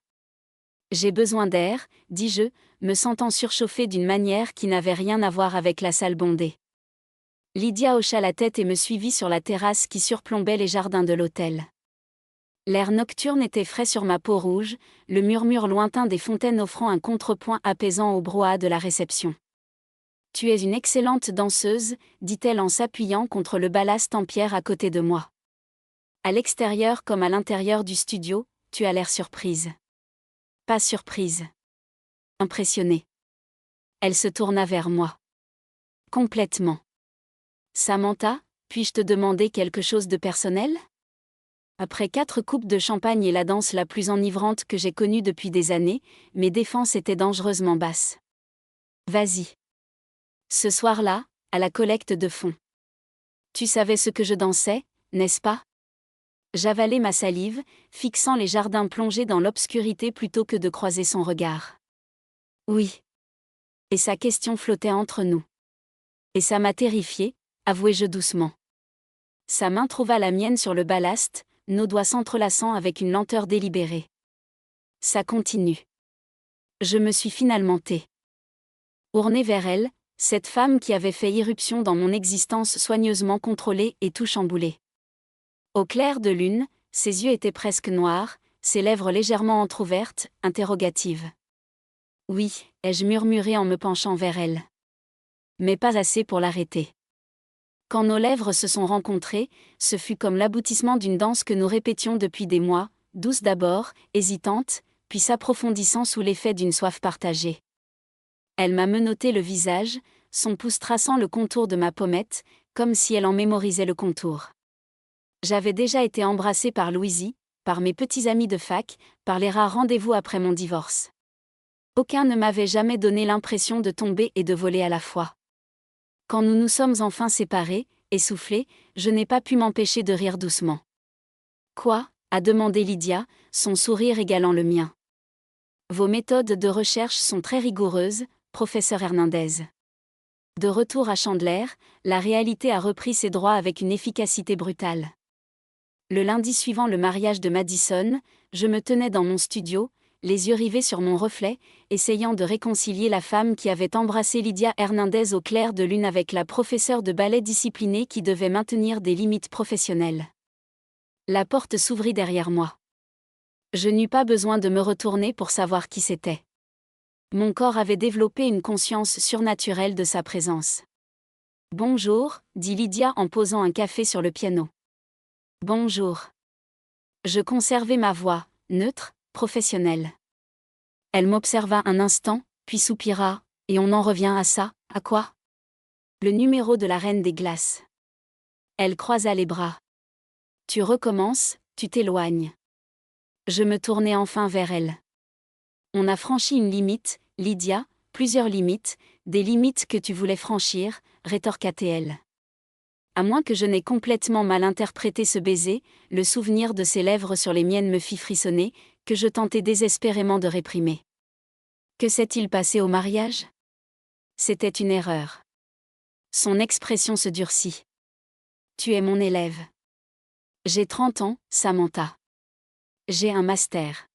Speaker 1: J'ai besoin d'air, dis-je, me sentant surchauffée d'une manière qui n'avait rien à voir avec la salle bondée. Lydia hocha la tête et me suivit sur la terrasse qui surplombait les jardins de l'hôtel. L'air nocturne était frais sur ma peau rouge, le murmure lointain des fontaines offrant un contrepoint apaisant au brouhaha de la réception. « Tu es une excellente danseuse », dit-elle en s'appuyant contre le ballast en pierre à côté de moi. À l'extérieur comme à l'intérieur du studio, tu as l'air surprise. Pas surprise. Impressionnée. Elle se tourna vers moi. Complètement. Samantha, puis-je te demander quelque chose de personnel ? Après 4 coupes de champagne et la danse la plus enivrante que j'ai connue depuis des années, mes défenses étaient dangereusement basses. Vas-y. Ce soir-là, à la collecte de fonds. Tu savais ce que je dansais, n'est-ce pas ? J'avalai ma salive, fixant les jardins plongés dans l'obscurité plutôt que de croiser son regard. Oui. Et sa question flottait entre nous. Et ça m'a terrifiée, avouai-je doucement. Sa main trouva la mienne sur le ballast, nos doigts s'entrelaçant avec une lenteur délibérée. Ça continue. Je me suis finalement tais. Tournée vers elle, cette femme qui avait fait irruption dans mon existence soigneusement contrôlée et tout chamboulée. Au clair de lune, ses yeux étaient presque noirs, ses lèvres légèrement entr'ouvertes, interrogatives. Oui, ai-je murmuré en me penchant vers elle. Mais pas assez pour l'arrêter. Quand nos lèvres se sont rencontrées, ce fut comme l'aboutissement d'une danse que nous répétions depuis des mois, douce d'abord, hésitante, puis s'approfondissant sous l'effet d'une soif partagée. Elle m'a menotté le visage, son pouce traçant le contour de ma pommette, comme si elle en mémorisait le contour. J'avais déjà été embrassée par Louisie, par mes petits amis de fac, par les rares rendez-vous après mon divorce. Aucun ne m'avait jamais donné l'impression de tomber et de voler à la fois. Quand nous nous sommes enfin séparés, essoufflés, je n'ai pas pu m'empêcher de rire doucement. Quoi ? A demandé Lydia, son sourire égalant le mien. Vos méthodes de recherche sont très rigoureuses, professeur Hernandez. De retour à Chandler, la réalité a repris ses droits avec une efficacité brutale. Le lundi suivant le mariage de Madison, je me tenais dans mon studio, les yeux rivés sur mon reflet, essayant de réconcilier la femme qui avait embrassé Lydia Hernandez au clair de lune avec la professeure de ballet disciplinée qui devait maintenir des limites professionnelles. La porte s'ouvrit derrière moi. Je n'eus pas besoin de me retourner pour savoir qui c'était. Mon corps avait développé une conscience surnaturelle de sa présence. « Bonjour », dit Lydia en posant un café sur le piano. « Bonjour. » Je conservai ma voix, neutre, professionnelle. Elle m'observa un instant, puis soupira, « Et on en revient à ça, à quoi ?» Le numéro de la Reine des Glaces. Elle croisa les bras. « Tu recommences, tu t'éloignes. » Je me tournai enfin vers elle. « On a franchi une limite, Lydia, plusieurs limites, des limites que tu voulais franchir, » rétorqua-t-elle. À moins que je n'ai complètement mal interprété ce baiser, le souvenir de ses lèvres sur les miennes me fit frissonner, que je tentais désespérément de réprimer. Que s'est-il passé au mariage ? C'était une erreur. Son expression se durcit. Tu es mon élève. J'ai 30 ans, Samantha. J'ai un master.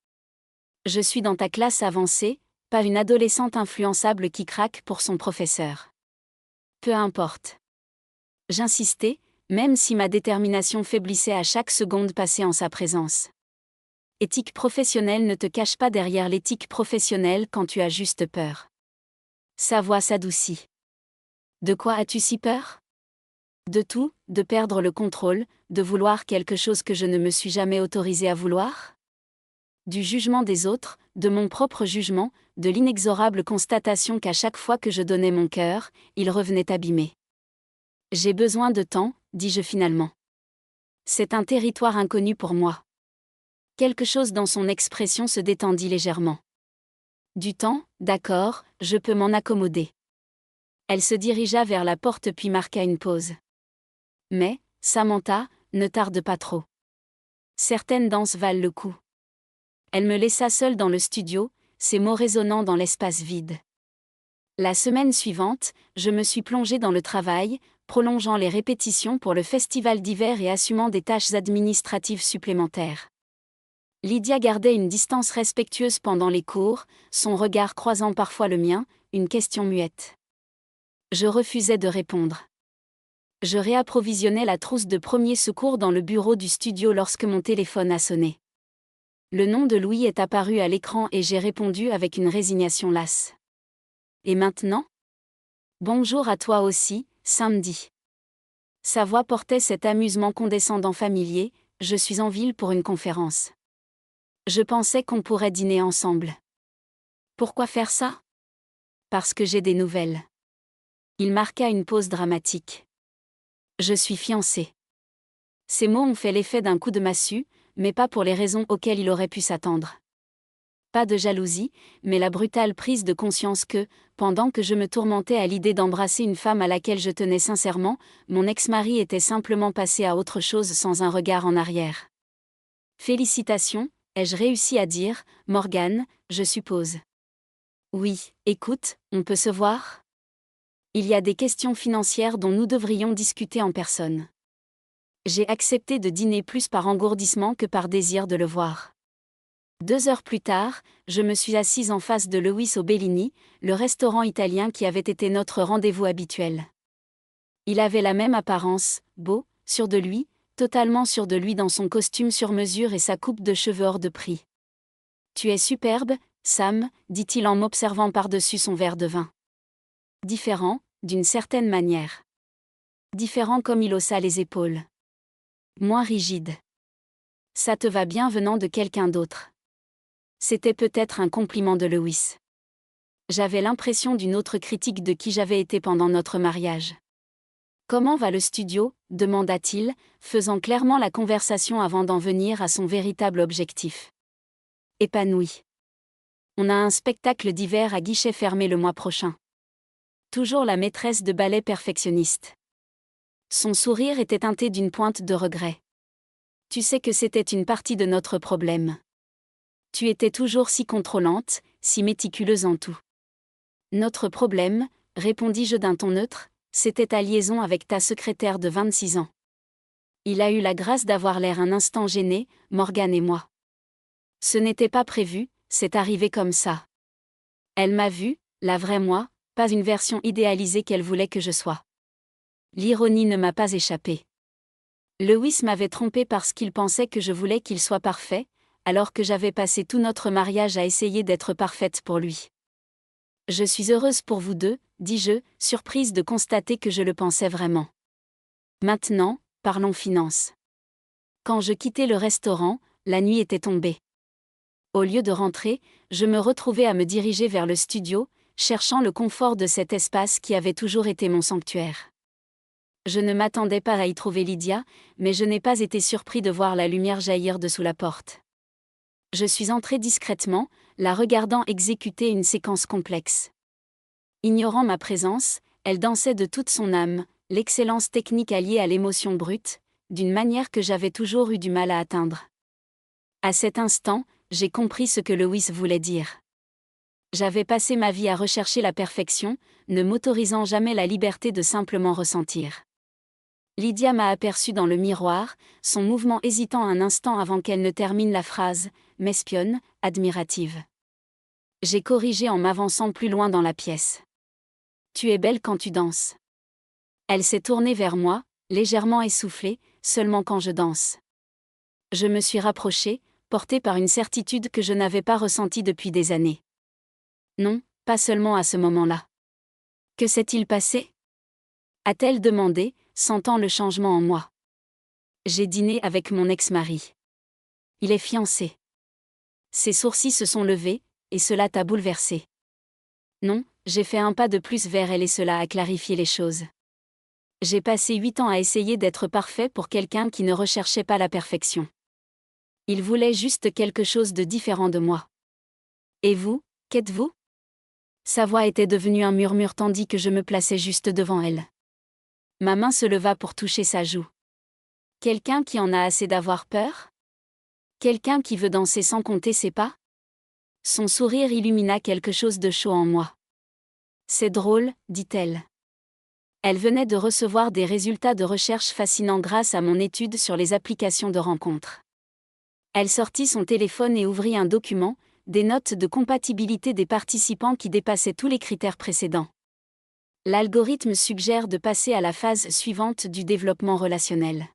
Speaker 1: Je suis dans ta classe avancée, pas une adolescente influençable qui craque pour son professeur. Peu importe. J'insistais, même si ma détermination faiblissait à chaque seconde passée en sa présence. Éthique professionnelle ne te cache pas derrière l'éthique professionnelle quand tu as juste peur. Sa voix s'adoucit. De quoi as-tu si peur ? De tout, de perdre le contrôle, de vouloir quelque chose que je ne me suis jamais autorisée à vouloir ? Du jugement des autres, de mon propre jugement, de l'inexorable constatation qu'à chaque fois que je donnais mon cœur, il revenait abîmé. J'ai besoin de temps, dis-je finalement. C'est un territoire inconnu pour moi. Quelque chose dans son expression se détendit légèrement. Du temps, d'accord, je peux m'en accommoder. Elle se dirigea vers la porte puis marqua une pause. Mais, Samantha, ne tarde pas trop. Certaines danses valent le coup. Elle me laissa seule dans le studio, ses mots résonnant dans l'espace vide. La semaine suivante, je me suis plongée dans le travail, prolongeant les répétitions pour le festival d'hiver et assumant des tâches administratives supplémentaires. Lydia gardait une distance respectueuse pendant les cours, son regard croisant parfois le mien, une question muette. Je refusais de répondre. Je réapprovisionnais la trousse de premiers secours dans le bureau du studio lorsque mon téléphone a sonné. Le nom de Louis est apparu à l'écran et j'ai répondu avec une résignation lasse. Et maintenant ? Bonjour à toi aussi, samedi. Sa voix portait cet amusement condescendant familier, je suis en ville pour une conférence. Je pensais qu'on pourrait dîner ensemble. Pourquoi faire ça ? Parce que j'ai des nouvelles. Il marqua une pause dramatique. Je suis fiancée. Ces mots ont fait l'effet d'un coup de massue, mais pas pour les raisons auxquelles il aurait pu s'attendre. Pas de jalousie, mais la brutale prise de conscience que, pendant que je me tourmentais à l'idée d'embrasser une femme à laquelle je tenais sincèrement, mon ex-mari était simplement passé à autre chose sans un regard en arrière. Félicitations, ai-je réussi à dire, Morgane, je suppose. Oui, écoute, on peut se voir ? Il y a des questions financières dont nous devrions discuter en personne. J'ai accepté de dîner plus par engourdissement que par désir de le voir. 2 heures plus tard, je me suis assise en face de Lewis au Bellini, le restaurant italien qui avait été notre rendez-vous habituel. Il avait la même apparence, beau, sûr de lui, totalement sûr de lui dans son costume sur mesure et sa coupe de cheveux hors de prix. « Tu es superbe, Sam », dit-il en m'observant par-dessus son verre de vin. Différent, d'une certaine manière. Différent comme il haussa les épaules. Moins rigide. Ça te va bien venant de quelqu'un d'autre. C'était peut-être un compliment de Lewis. J'avais l'impression d'une autre critique de qui j'avais été pendant notre mariage. Comment va le studio ? Demanda-t-il, faisant clairement la conversation avant d'en venir à son véritable objectif. Épanoui. On a un spectacle d'hiver à guichet fermé le mois prochain. Toujours la maîtresse de ballet perfectionniste. Son sourire était teinté d'une pointe de regret. Tu sais que c'était une partie de notre problème. Tu étais toujours si contrôlante, si méticuleuse en tout. Notre problème, répondis-je d'un ton neutre, c'était ta liaison avec ta secrétaire de 26 ans. Il a eu la grâce d'avoir l'air un instant gêné, Morgane et moi. Ce n'était pas prévu, c'est arrivé comme ça. Elle m'a vu, la vraie moi, pas une version idéalisée qu'elle voulait que je sois. L'ironie ne m'a pas échappé. Lewis m'avait trompé parce qu'il pensait que je voulais qu'il soit parfait, alors que j'avais passé tout notre mariage à essayer d'être parfaite pour lui. Je suis heureuse pour vous deux, dis-je, surprise de constater que je le pensais vraiment. Maintenant, parlons finances. Quand je quittais le restaurant, la nuit était tombée. Au lieu de rentrer, je me retrouvais à me diriger vers le studio, cherchant le confort de cet espace qui avait toujours été mon sanctuaire. Je ne m'attendais pas à y trouver Lydia, mais je n'ai pas été surpris de voir la lumière jaillir de sous la porte. Je suis entré discrètement, la regardant exécuter une séquence complexe. Ignorant ma présence, elle dansait de toute son âme, l'excellence technique alliée à l'émotion brute, d'une manière que j'avais toujours eu du mal à atteindre. À cet instant, j'ai compris ce que Lewis voulait dire. J'avais passé ma vie à rechercher la perfection, ne m'autorisant jamais la liberté de simplement ressentir. Lydia m'a aperçu dans le miroir, son mouvement hésitant un instant avant qu'elle ne termine la phrase, m'espionne, admirative. J'ai corrigé en m'avançant plus loin dans la pièce. Tu es belle quand tu danses. Elle s'est tournée vers moi, légèrement essoufflée, seulement quand je danse. Je me suis rapprochée, portée par une certitude que je n'avais pas ressentie depuis des années. Non, pas seulement à ce moment-là. Que s'est-il passé ? A-t-elle demandé, sentant le changement en moi. J'ai dîné avec mon ex-mari. Il est fiancé. Ses sourcils se sont levés, et cela t'a bouleversé. Non, j'ai fait un pas de plus vers elle et cela a clarifié les choses. J'ai passé 8 ans à essayer d'être parfait pour quelqu'un qui ne recherchait pas la perfection. Il voulait juste quelque chose de différent de moi. Et vous, qu'êtes-vous ? Sa voix était devenue un murmure tandis que je me plaçais juste devant elle. Ma main se leva pour toucher sa joue. Quelqu'un qui en a assez d'avoir peur? Quelqu'un qui veut danser sans compter ses pas? Son sourire illumina quelque chose de chaud en moi. C'est drôle, dit-elle. Elle venait de recevoir des résultats de recherche fascinants grâce à mon étude sur les applications de rencontres. Elle sortit son téléphone et ouvrit un document, des notes de compatibilité des participants qui dépassaient tous les critères précédents. L'algorithme suggère de passer à la phase suivante du développement relationnel.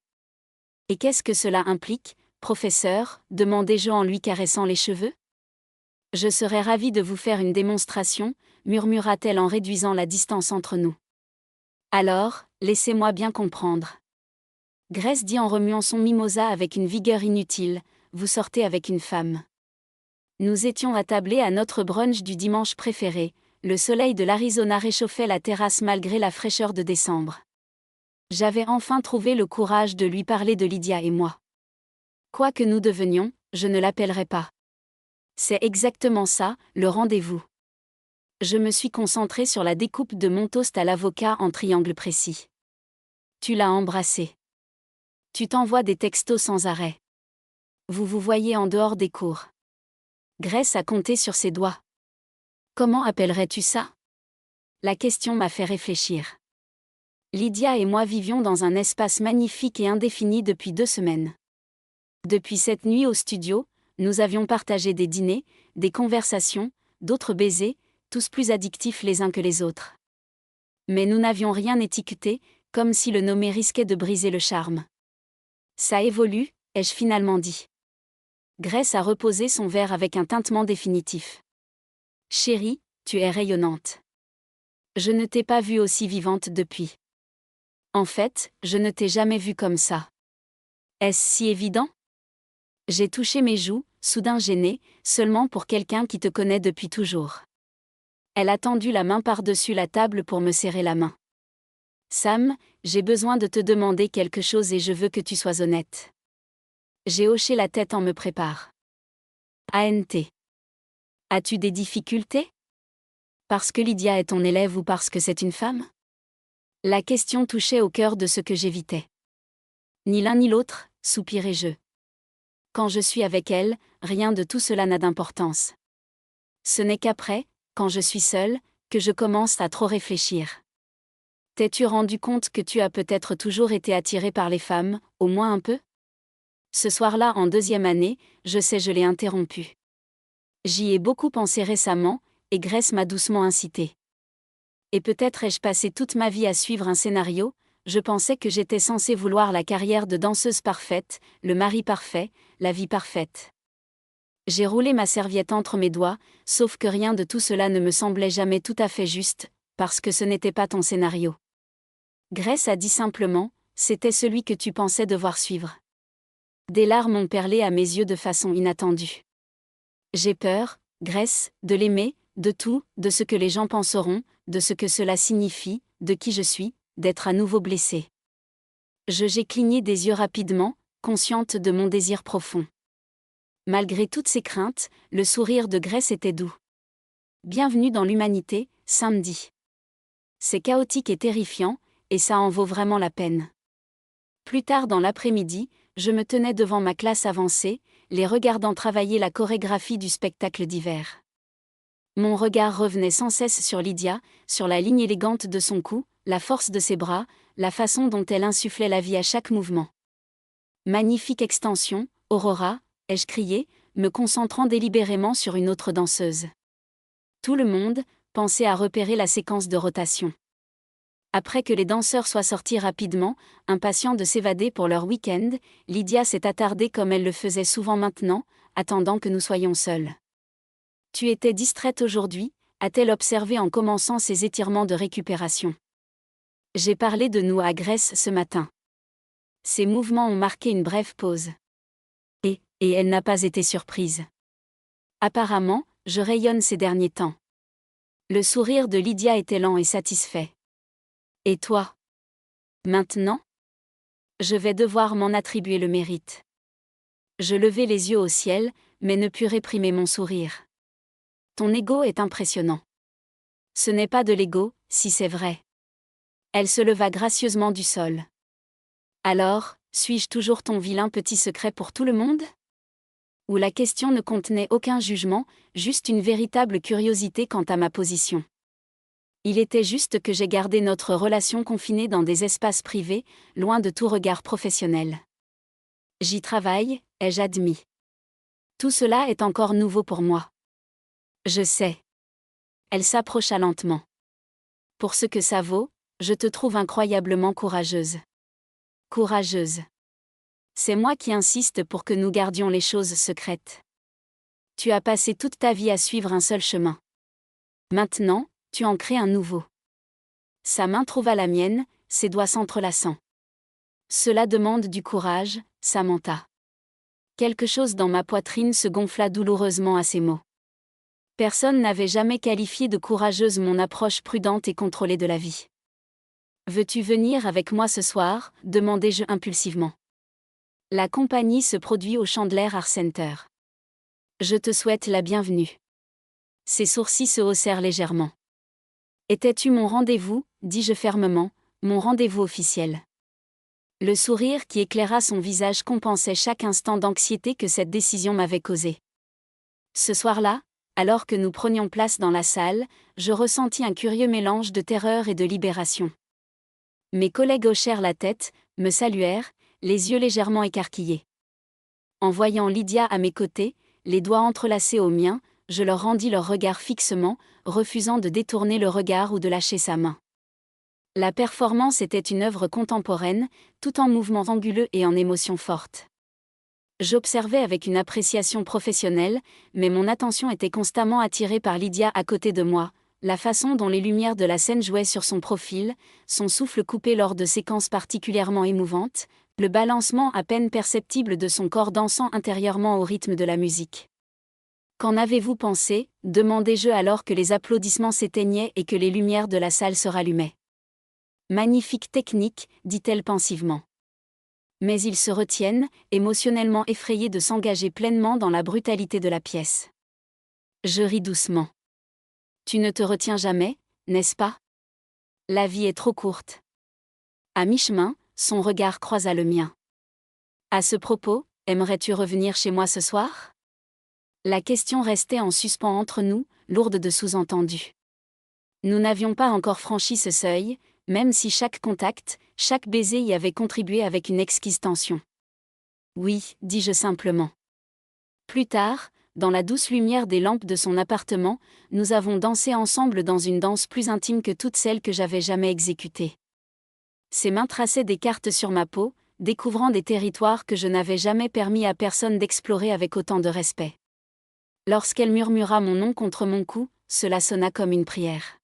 Speaker 1: Et qu'est-ce que cela implique, professeur? Demandai-je en lui caressant les cheveux. Je serais ravie de vous faire une démonstration, murmura-t-elle en réduisant la distance entre nous. Alors, laissez-moi bien comprendre. Grace dit en remuant son mimosa avec une vigueur inutile, vous sortez avec une femme. Nous étions attablés à notre brunch du dimanche préféré, le soleil de l'Arizona réchauffait la terrasse malgré la fraîcheur de décembre. J'avais enfin trouvé le courage de lui parler de Lydia et moi. Quoi que nous devenions, je ne l'appellerai pas. C'est exactement ça, le rendez-vous. Je me suis concentrée sur la découpe de mon toast à l'avocat en triangle précis. Tu l'as embrassé. Tu t'envoies des textos sans arrêt. Vous vous voyez en dehors des cours. Grace a compté sur ses doigts. Comment appellerais-tu ça? La question m'a fait réfléchir. Lydia et moi vivions dans un espace magnifique et indéfini depuis 2 semaines. Depuis cette nuit au studio, nous avions partagé des dîners, des conversations, d'autres baisers, tous plus addictifs les uns que les autres. Mais nous n'avions rien étiqueté, comme si le nommer risquait de briser le charme. Ça évolue, ai-je finalement dit. Grace a reposé son verre avec un tintement définitif. Chérie, tu es rayonnante. Je ne t'ai pas vue aussi vivante depuis. En fait, je ne t'ai jamais vue comme ça. Est-ce si évident? J'ai touché mes joues, soudain gênée, seulement pour quelqu'un qui te connaît depuis toujours. Elle a tendu la main par-dessus la table pour me serrer la main. Sam, j'ai besoin de te demander quelque chose et je veux que tu sois honnête. J'ai hoché la tête en me prépare. ANT. As-tu des difficultés? Parce que Lydia est ton élève ou parce que c'est une femme? La question touchait au cœur de ce que j'évitais. Ni l'un ni l'autre, soupirai-je. Quand je suis avec elle, rien de tout cela n'a d'importance. Ce n'est qu'après, quand je suis seule, que je commence à trop réfléchir. T'es-tu rendu compte que tu as peut-être toujours été attiré par les femmes, au moins un peu? Ce soir-là en 2e année, je sais je l'ai interrompu. J'y ai beaucoup pensé récemment, et Grace m'a doucement incité. Et peut-être ai-je passé toute ma vie à suivre un scénario, je pensais que j'étais censée vouloir la carrière de danseuse parfaite, le mari parfait, la vie parfaite. J'ai roulé ma serviette entre mes doigts, sauf que rien de tout cela ne me semblait jamais tout à fait juste, parce que ce n'était pas ton scénario. Grace a dit simplement, c'était celui que tu pensais devoir suivre. Des larmes ont perlé à mes yeux de façon inattendue. J'ai peur, Grace, de l'aimer, de tout, de ce que les gens penseront, de ce que cela signifie, de qui je suis, d'être à nouveau blessée. J'ai cligné des yeux rapidement, consciente de mon désir profond. Malgré toutes ces craintes, le sourire de Grace était doux. Bienvenue dans l'humanité, samedi. C'est chaotique et terrifiant, et ça en vaut vraiment la peine. Plus tard dans l'après-midi, je me tenais devant ma classe avancée, les regardant travailler la chorégraphie du spectacle d'hiver. Mon regard revenait sans cesse sur Lydia, sur la ligne élégante de son cou, la force de ses bras, la façon dont elle insufflait la vie à chaque mouvement. Magnifique extension, Aurora, ai-je crié, me concentrant délibérément sur une autre danseuse. Tout le monde pensait à repérer la séquence de rotation. Après que les danseurs soient sortis rapidement, impatients de s'évader pour leur week-end, Lydia s'est attardée comme elle le faisait souvent maintenant, attendant que nous soyons seuls. Tu étais distraite aujourd'hui, a-t-elle observé en commençant ses étirements de récupération. J'ai parlé de nous à Grace ce matin. Ses mouvements ont marqué une brève pause. Et elle n'a pas été surprise. Apparemment, je rayonne ces derniers temps. Le sourire de Lydia était lent et satisfait. Et toi? Maintenant? Je vais devoir m'en attribuer le mérite. Je levai les yeux au ciel, mais ne pus réprimer mon sourire. Ton ego est impressionnant. Ce n'est pas de l'ego, si c'est vrai. Elle se leva gracieusement du sol. Alors, suis-je toujours ton vilain petit secret pour tout le monde ? Où la question ne contenait aucun jugement, juste une véritable curiosité quant à ma position. Il était juste que j'ai gardé notre relation confinée dans des espaces privés, loin de tout regard professionnel. J'y travaille, ai-je admis. Tout cela est encore nouveau pour moi. Je sais. Elle s'approcha lentement. Pour ce que ça vaut, je te trouve incroyablement courageuse. Courageuse. C'est moi qui insiste pour que nous gardions les choses secrètes. Tu as passé toute ta vie à suivre un seul chemin. Maintenant, tu en crées un nouveau. Sa main trouva la mienne, ses doigts s'entrelaçant. Cela demande du courage, Samantha. Quelque chose dans ma poitrine se gonfla douloureusement à ces mots. Personne n'avait jamais qualifié de courageuse mon approche prudente et contrôlée de la vie. Veux-tu venir avec moi ce soir ? Demandai-je impulsivement. La compagnie se produit au Chandler Art Center. Je te souhaite la bienvenue. Ses sourcils se haussèrent légèrement. Étais-tu mon rendez-vous ? Dis-je fermement, mon rendez-vous officiel. Le sourire qui éclaira son visage compensait chaque instant d'anxiété que cette décision m'avait causé. Ce soir-là, alors que nous prenions place dans la salle, je ressentis un curieux mélange de terreur et de libération. Mes collègues hochèrent la tête, me saluèrent, les yeux légèrement écarquillés. En voyant Lydia à mes côtés, les doigts entrelacés aux miens, je leur rendis leur regard fixement, refusant de détourner le regard ou de lâcher sa main. La performance était une œuvre contemporaine, tout en mouvements anguleux et en émotions fortes. J'observais avec une appréciation professionnelle, mais mon attention était constamment attirée par Lydia à côté de moi, la façon dont les lumières de la scène jouaient sur son profil, son souffle coupé lors de séquences particulièrement émouvantes, le balancement à peine perceptible de son corps dansant intérieurement au rythme de la musique. « Qu'en avez-vous pensé ? Demandai-je alors que les applaudissements s'éteignaient et que les lumières de la salle se rallumaient. Magnifique technique, dit-elle pensivement. Mais ils se retiennent, émotionnellement effrayés de s'engager pleinement dans la brutalité de la pièce. Je ris doucement. Tu ne te retiens jamais, n'est-ce pas ? La vie est trop courte. À mi-chemin, son regard croisa le mien. À ce propos, aimerais-tu revenir chez moi ce soir ? La question restait en suspens entre nous, lourde de sous-entendus. Nous n'avions pas encore franchi ce seuil, même si chaque contact, chaque baiser y avait contribué avec une exquise tension. Oui, dis-je simplement. Plus tard, dans la douce lumière des lampes de son appartement, nous avons dansé ensemble dans une danse plus intime que toutes celles que j'avais jamais exécutées. Ses mains traçaient des cartes sur ma peau, découvrant des territoires que je n'avais jamais permis à personne d'explorer avec autant de respect. Lorsqu'elle murmura mon nom contre mon cou, cela sonna comme une prière.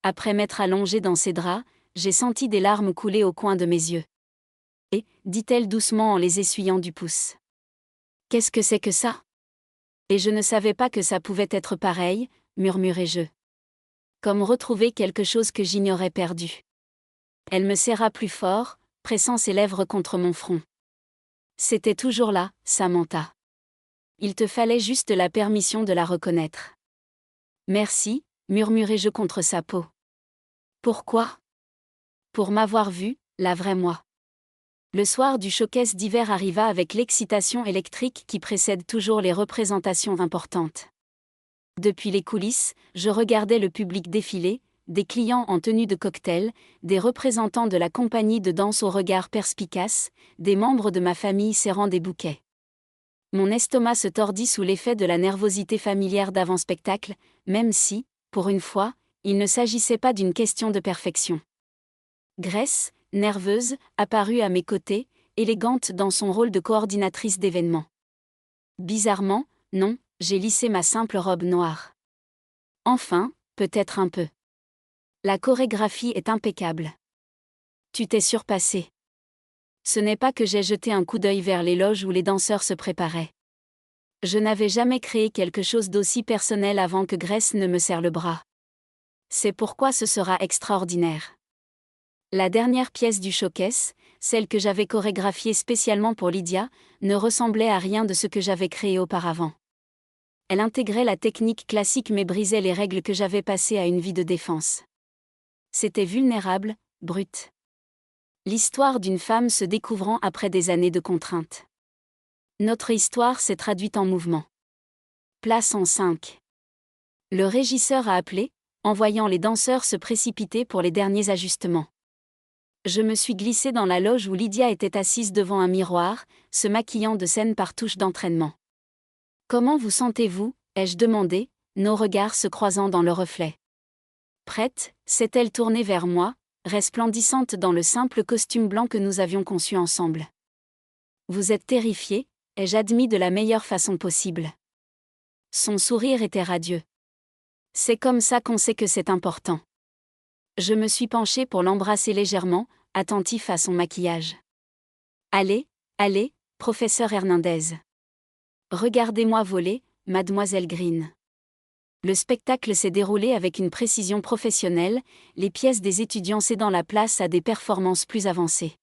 Speaker 1: Après m'être allongée dans ses draps, j'ai senti des larmes couler au coin de mes yeux. Et, dit-elle doucement en les essuyant du pouce. Qu'est-ce que c'est que ça ? Et je ne savais pas que ça pouvait être pareil, murmurai-je. Comme retrouver quelque chose que j'ignorais perdu. Elle me serra plus fort, pressant ses lèvres contre mon front. C'était toujours là, Samantha. Il te fallait juste la permission de la reconnaître. Merci, murmurai-je contre sa peau. Pourquoi ? Pour m'avoir vue, la vraie moi. Le soir du showcase d'hiver arriva avec l'excitation électrique qui précède toujours les représentations importantes. Depuis les coulisses, je regardais le public défiler, des clients en tenue de cocktail, des représentants de la compagnie de danse au regard perspicace, des membres de ma famille serrant des bouquets. Mon estomac se tordit sous l'effet de la nervosité familière d'avant-spectacle, même si, pour une fois, il ne s'agissait pas d'une question de perfection. Grace, nerveuse, apparut à mes côtés, élégante dans son rôle de coordinatrice d'événements. Bizarrement, non, j'ai lissé ma simple robe noire. Enfin, peut-être un peu. La chorégraphie est impeccable. Tu t'es surpassée. Ce n'est pas que j'ai jeté un coup d'œil vers les loges où les danseurs se préparaient. Je n'avais jamais créé quelque chose d'aussi personnel avant que Grace ne me serre le bras. C'est pourquoi ce sera extraordinaire. La dernière pièce du showcase, celle que j'avais chorégraphiée spécialement pour Lydia, ne ressemblait à rien de ce que j'avais créé auparavant. Elle intégrait la technique classique mais brisait les règles que j'avais passées à une vie de défense. C'était vulnérable, brut. L'histoire d'une femme se découvrant après des années de contraintes. Notre histoire s'est traduite en mouvement. Place en 5. Le régisseur a appelé, envoyant les danseurs se précipiter pour les derniers ajustements. Je me suis glissée dans la loge où Lydia était assise devant un miroir, se maquillant de scène par touche d'entraînement. « Comment vous sentez-vous » ai-je demandé, nos regards se croisant dans le reflet. Prête, s'est-elle tournée vers moi, resplendissante dans le simple costume blanc que nous avions conçu ensemble. « Vous êtes terrifiée » ai-je admis de la meilleure façon possible. Son sourire était radieux. « C'est comme ça qu'on sait que c'est important. » Je me suis penchée pour l'embrasser légèrement, attentif à son maquillage. « Allez, allez, professeur Hernandez. Regardez-moi voler, mademoiselle Green. » Le spectacle s'est déroulé avec une précision professionnelle, les pièces des étudiants cédant la place à des performances plus avancées.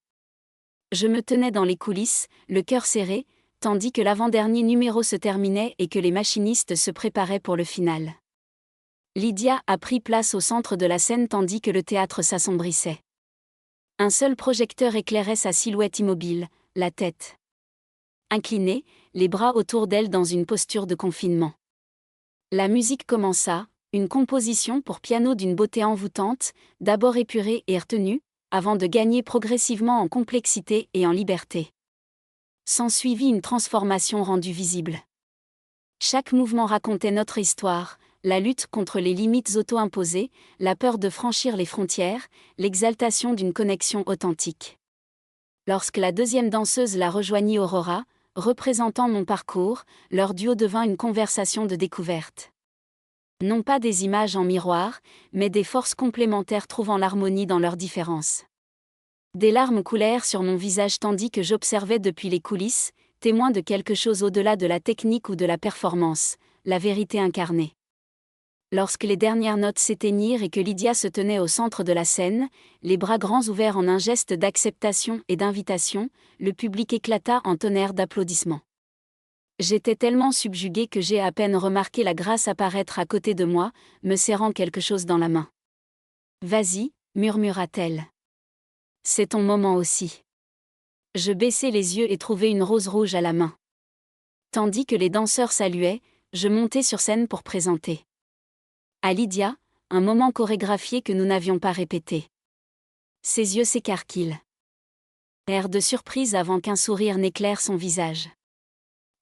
Speaker 1: Je me tenais dans les coulisses, le cœur serré, tandis que l'avant-dernier numéro se terminait et que les machinistes se préparaient pour le final. Lydia a pris place au centre de la scène tandis que le théâtre s'assombrissait. Un seul projecteur éclairait sa silhouette immobile, la tête inclinée, les bras autour d'elle dans une posture de confinement. La musique commença, une composition pour piano d'une beauté envoûtante, d'abord épurée et retenue, avant de gagner progressivement en complexité et en liberté. S'ensuivit une transformation rendue visible. Chaque mouvement racontait notre histoire, la lutte contre les limites auto-imposées, la peur de franchir les frontières, l'exaltation d'une connexion authentique. Lorsque la deuxième danseuse la rejoignit, Aurora, représentant mon parcours, leur duo devint une conversation de découverte. Non pas des images en miroir, mais des forces complémentaires trouvant l'harmonie dans leurs différences. Des larmes coulèrent sur mon visage tandis que j'observais depuis les coulisses, témoin de quelque chose au-delà de la technique ou de la performance, la vérité incarnée. Lorsque les dernières notes s'éteignirent et que Lydia se tenait au centre de la scène, les bras grands ouverts en un geste d'acceptation et d'invitation, le public éclata en tonnerre d'applaudissements. J'étais tellement subjuguée que j'ai à peine remarqué la grâce apparaître à côté de moi, me serrant quelque chose dans la main. « Vas-y » murmura-t-elle. « C'est ton moment aussi. » Je baissai les yeux et trouvai une rose rouge à la main. Tandis que les danseurs saluaient, je montai sur scène pour présenter. À Lydia, un moment chorégraphié que nous n'avions pas répété. Ses yeux s'écarquillent. Air de surprise avant qu'un sourire n'éclaire son visage.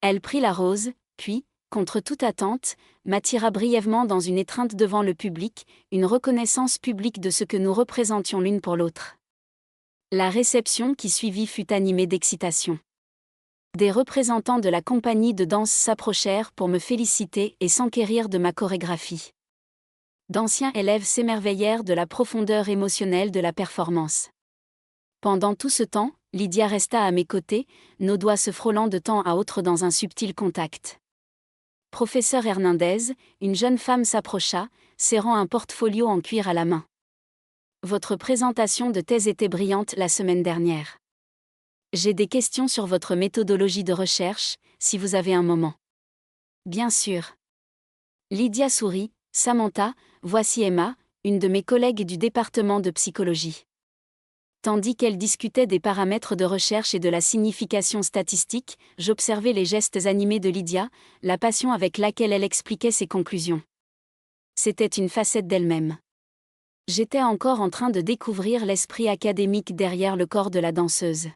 Speaker 1: Elle prit la rose, puis, contre toute attente, m'attira brièvement dans une étreinte devant le public, une reconnaissance publique de ce que nous représentions l'une pour l'autre. La réception qui suivit fut animée d'excitation. Des représentants de la compagnie de danse s'approchèrent pour me féliciter et s'enquérir de ma chorégraphie. D'anciens élèves s'émerveillèrent de la profondeur émotionnelle de la performance. Pendant tout ce temps, Lydia resta à mes côtés, nos doigts se frôlant de temps à autre dans un subtil contact. Professeur Hernandez, une jeune femme s'approcha, serrant un portfolio en cuir à la main. Votre présentation de thèse était brillante la semaine dernière. J'ai des questions sur votre méthodologie de recherche, si vous avez un moment. Bien sûr. Lydia sourit. Samantha, voici Emma, une de mes collègues du département de psychologie. Tandis qu'elle discutait des paramètres de recherche et de la signification statistique, j'observais les gestes animés de Lydia, la passion avec laquelle elle expliquait ses conclusions. C'était une facette d'elle-même. J'étais encore en train de découvrir l'esprit académique derrière le corps de la danseuse.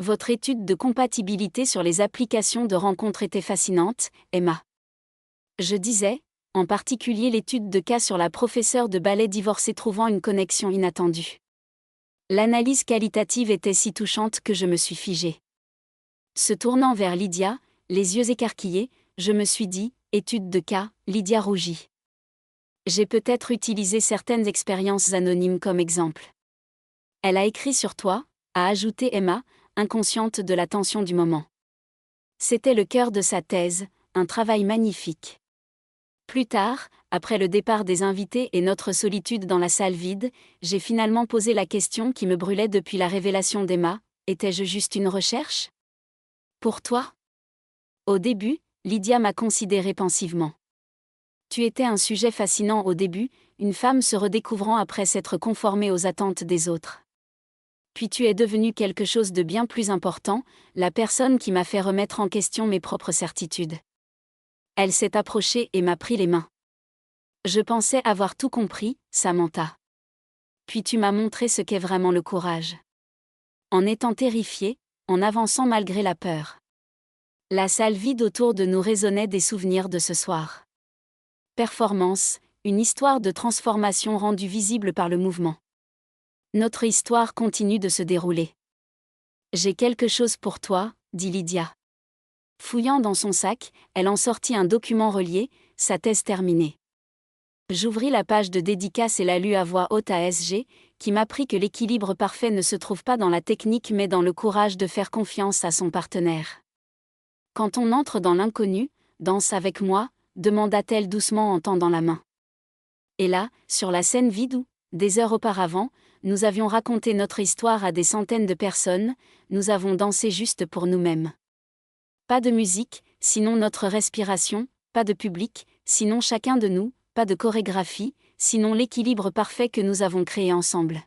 Speaker 1: Votre étude de compatibilité sur les applications de rencontres était fascinante, Emma. Je disais, en particulier l'étude de cas sur la professeure de ballet divorcée trouvant une connexion inattendue. L'analyse qualitative était si touchante que je me suis figée. Se tournant vers Lydia, les yeux écarquillés, je me suis dit, étude de cas, Lydia rougit. J'ai peut-être utilisé certaines expériences anonymes comme exemple. Elle a écrit sur toi, a ajouté Emma, inconsciente de la tension du moment. C'était le cœur de sa thèse, un travail magnifique. Plus tard, après le départ des invités et notre solitude dans la salle vide, j'ai finalement posé la question qui me brûlait depuis la révélation d'Emma, étais-je juste une recherche ? Pour toi ? Au début, Lydia m'a considéré pensivement. Tu étais un sujet fascinant au début, une femme se redécouvrant après s'être conformée aux attentes des autres. Puis tu es devenue quelque chose de bien plus important, la personne qui m'a fait remettre en question mes propres certitudes. Elle s'est approchée et m'a pris les mains. Je pensais avoir tout compris, Samantha. Puis tu m'as montré ce qu'est vraiment le courage. En étant terrifiée, en avançant malgré la peur. La salle vide autour de nous résonnait des souvenirs de ce soir. Performance, une histoire de transformation rendue visible par le mouvement. Notre histoire continue de se dérouler. J'ai quelque chose pour toi, dit Lydia. Fouillant dans son sac, elle en sortit un document relié, sa thèse terminée. J'ouvris la page de dédicace et la lus à voix haute à SG, qui m'apprit que l'équilibre parfait ne se trouve pas dans la technique mais dans le courage de faire confiance à son partenaire. Quand on entre dans l'inconnu, danse avec moi, demanda-t-elle doucement en tendant la main. Et là, sur la scène vide où, des heures auparavant, nous avions raconté notre histoire à des centaines de personnes, nous avons dansé juste pour nous-mêmes. Pas de musique, sinon notre respiration, pas de public, sinon chacun de nous, pas de chorégraphie, sinon l'équilibre parfait que nous avons créé ensemble.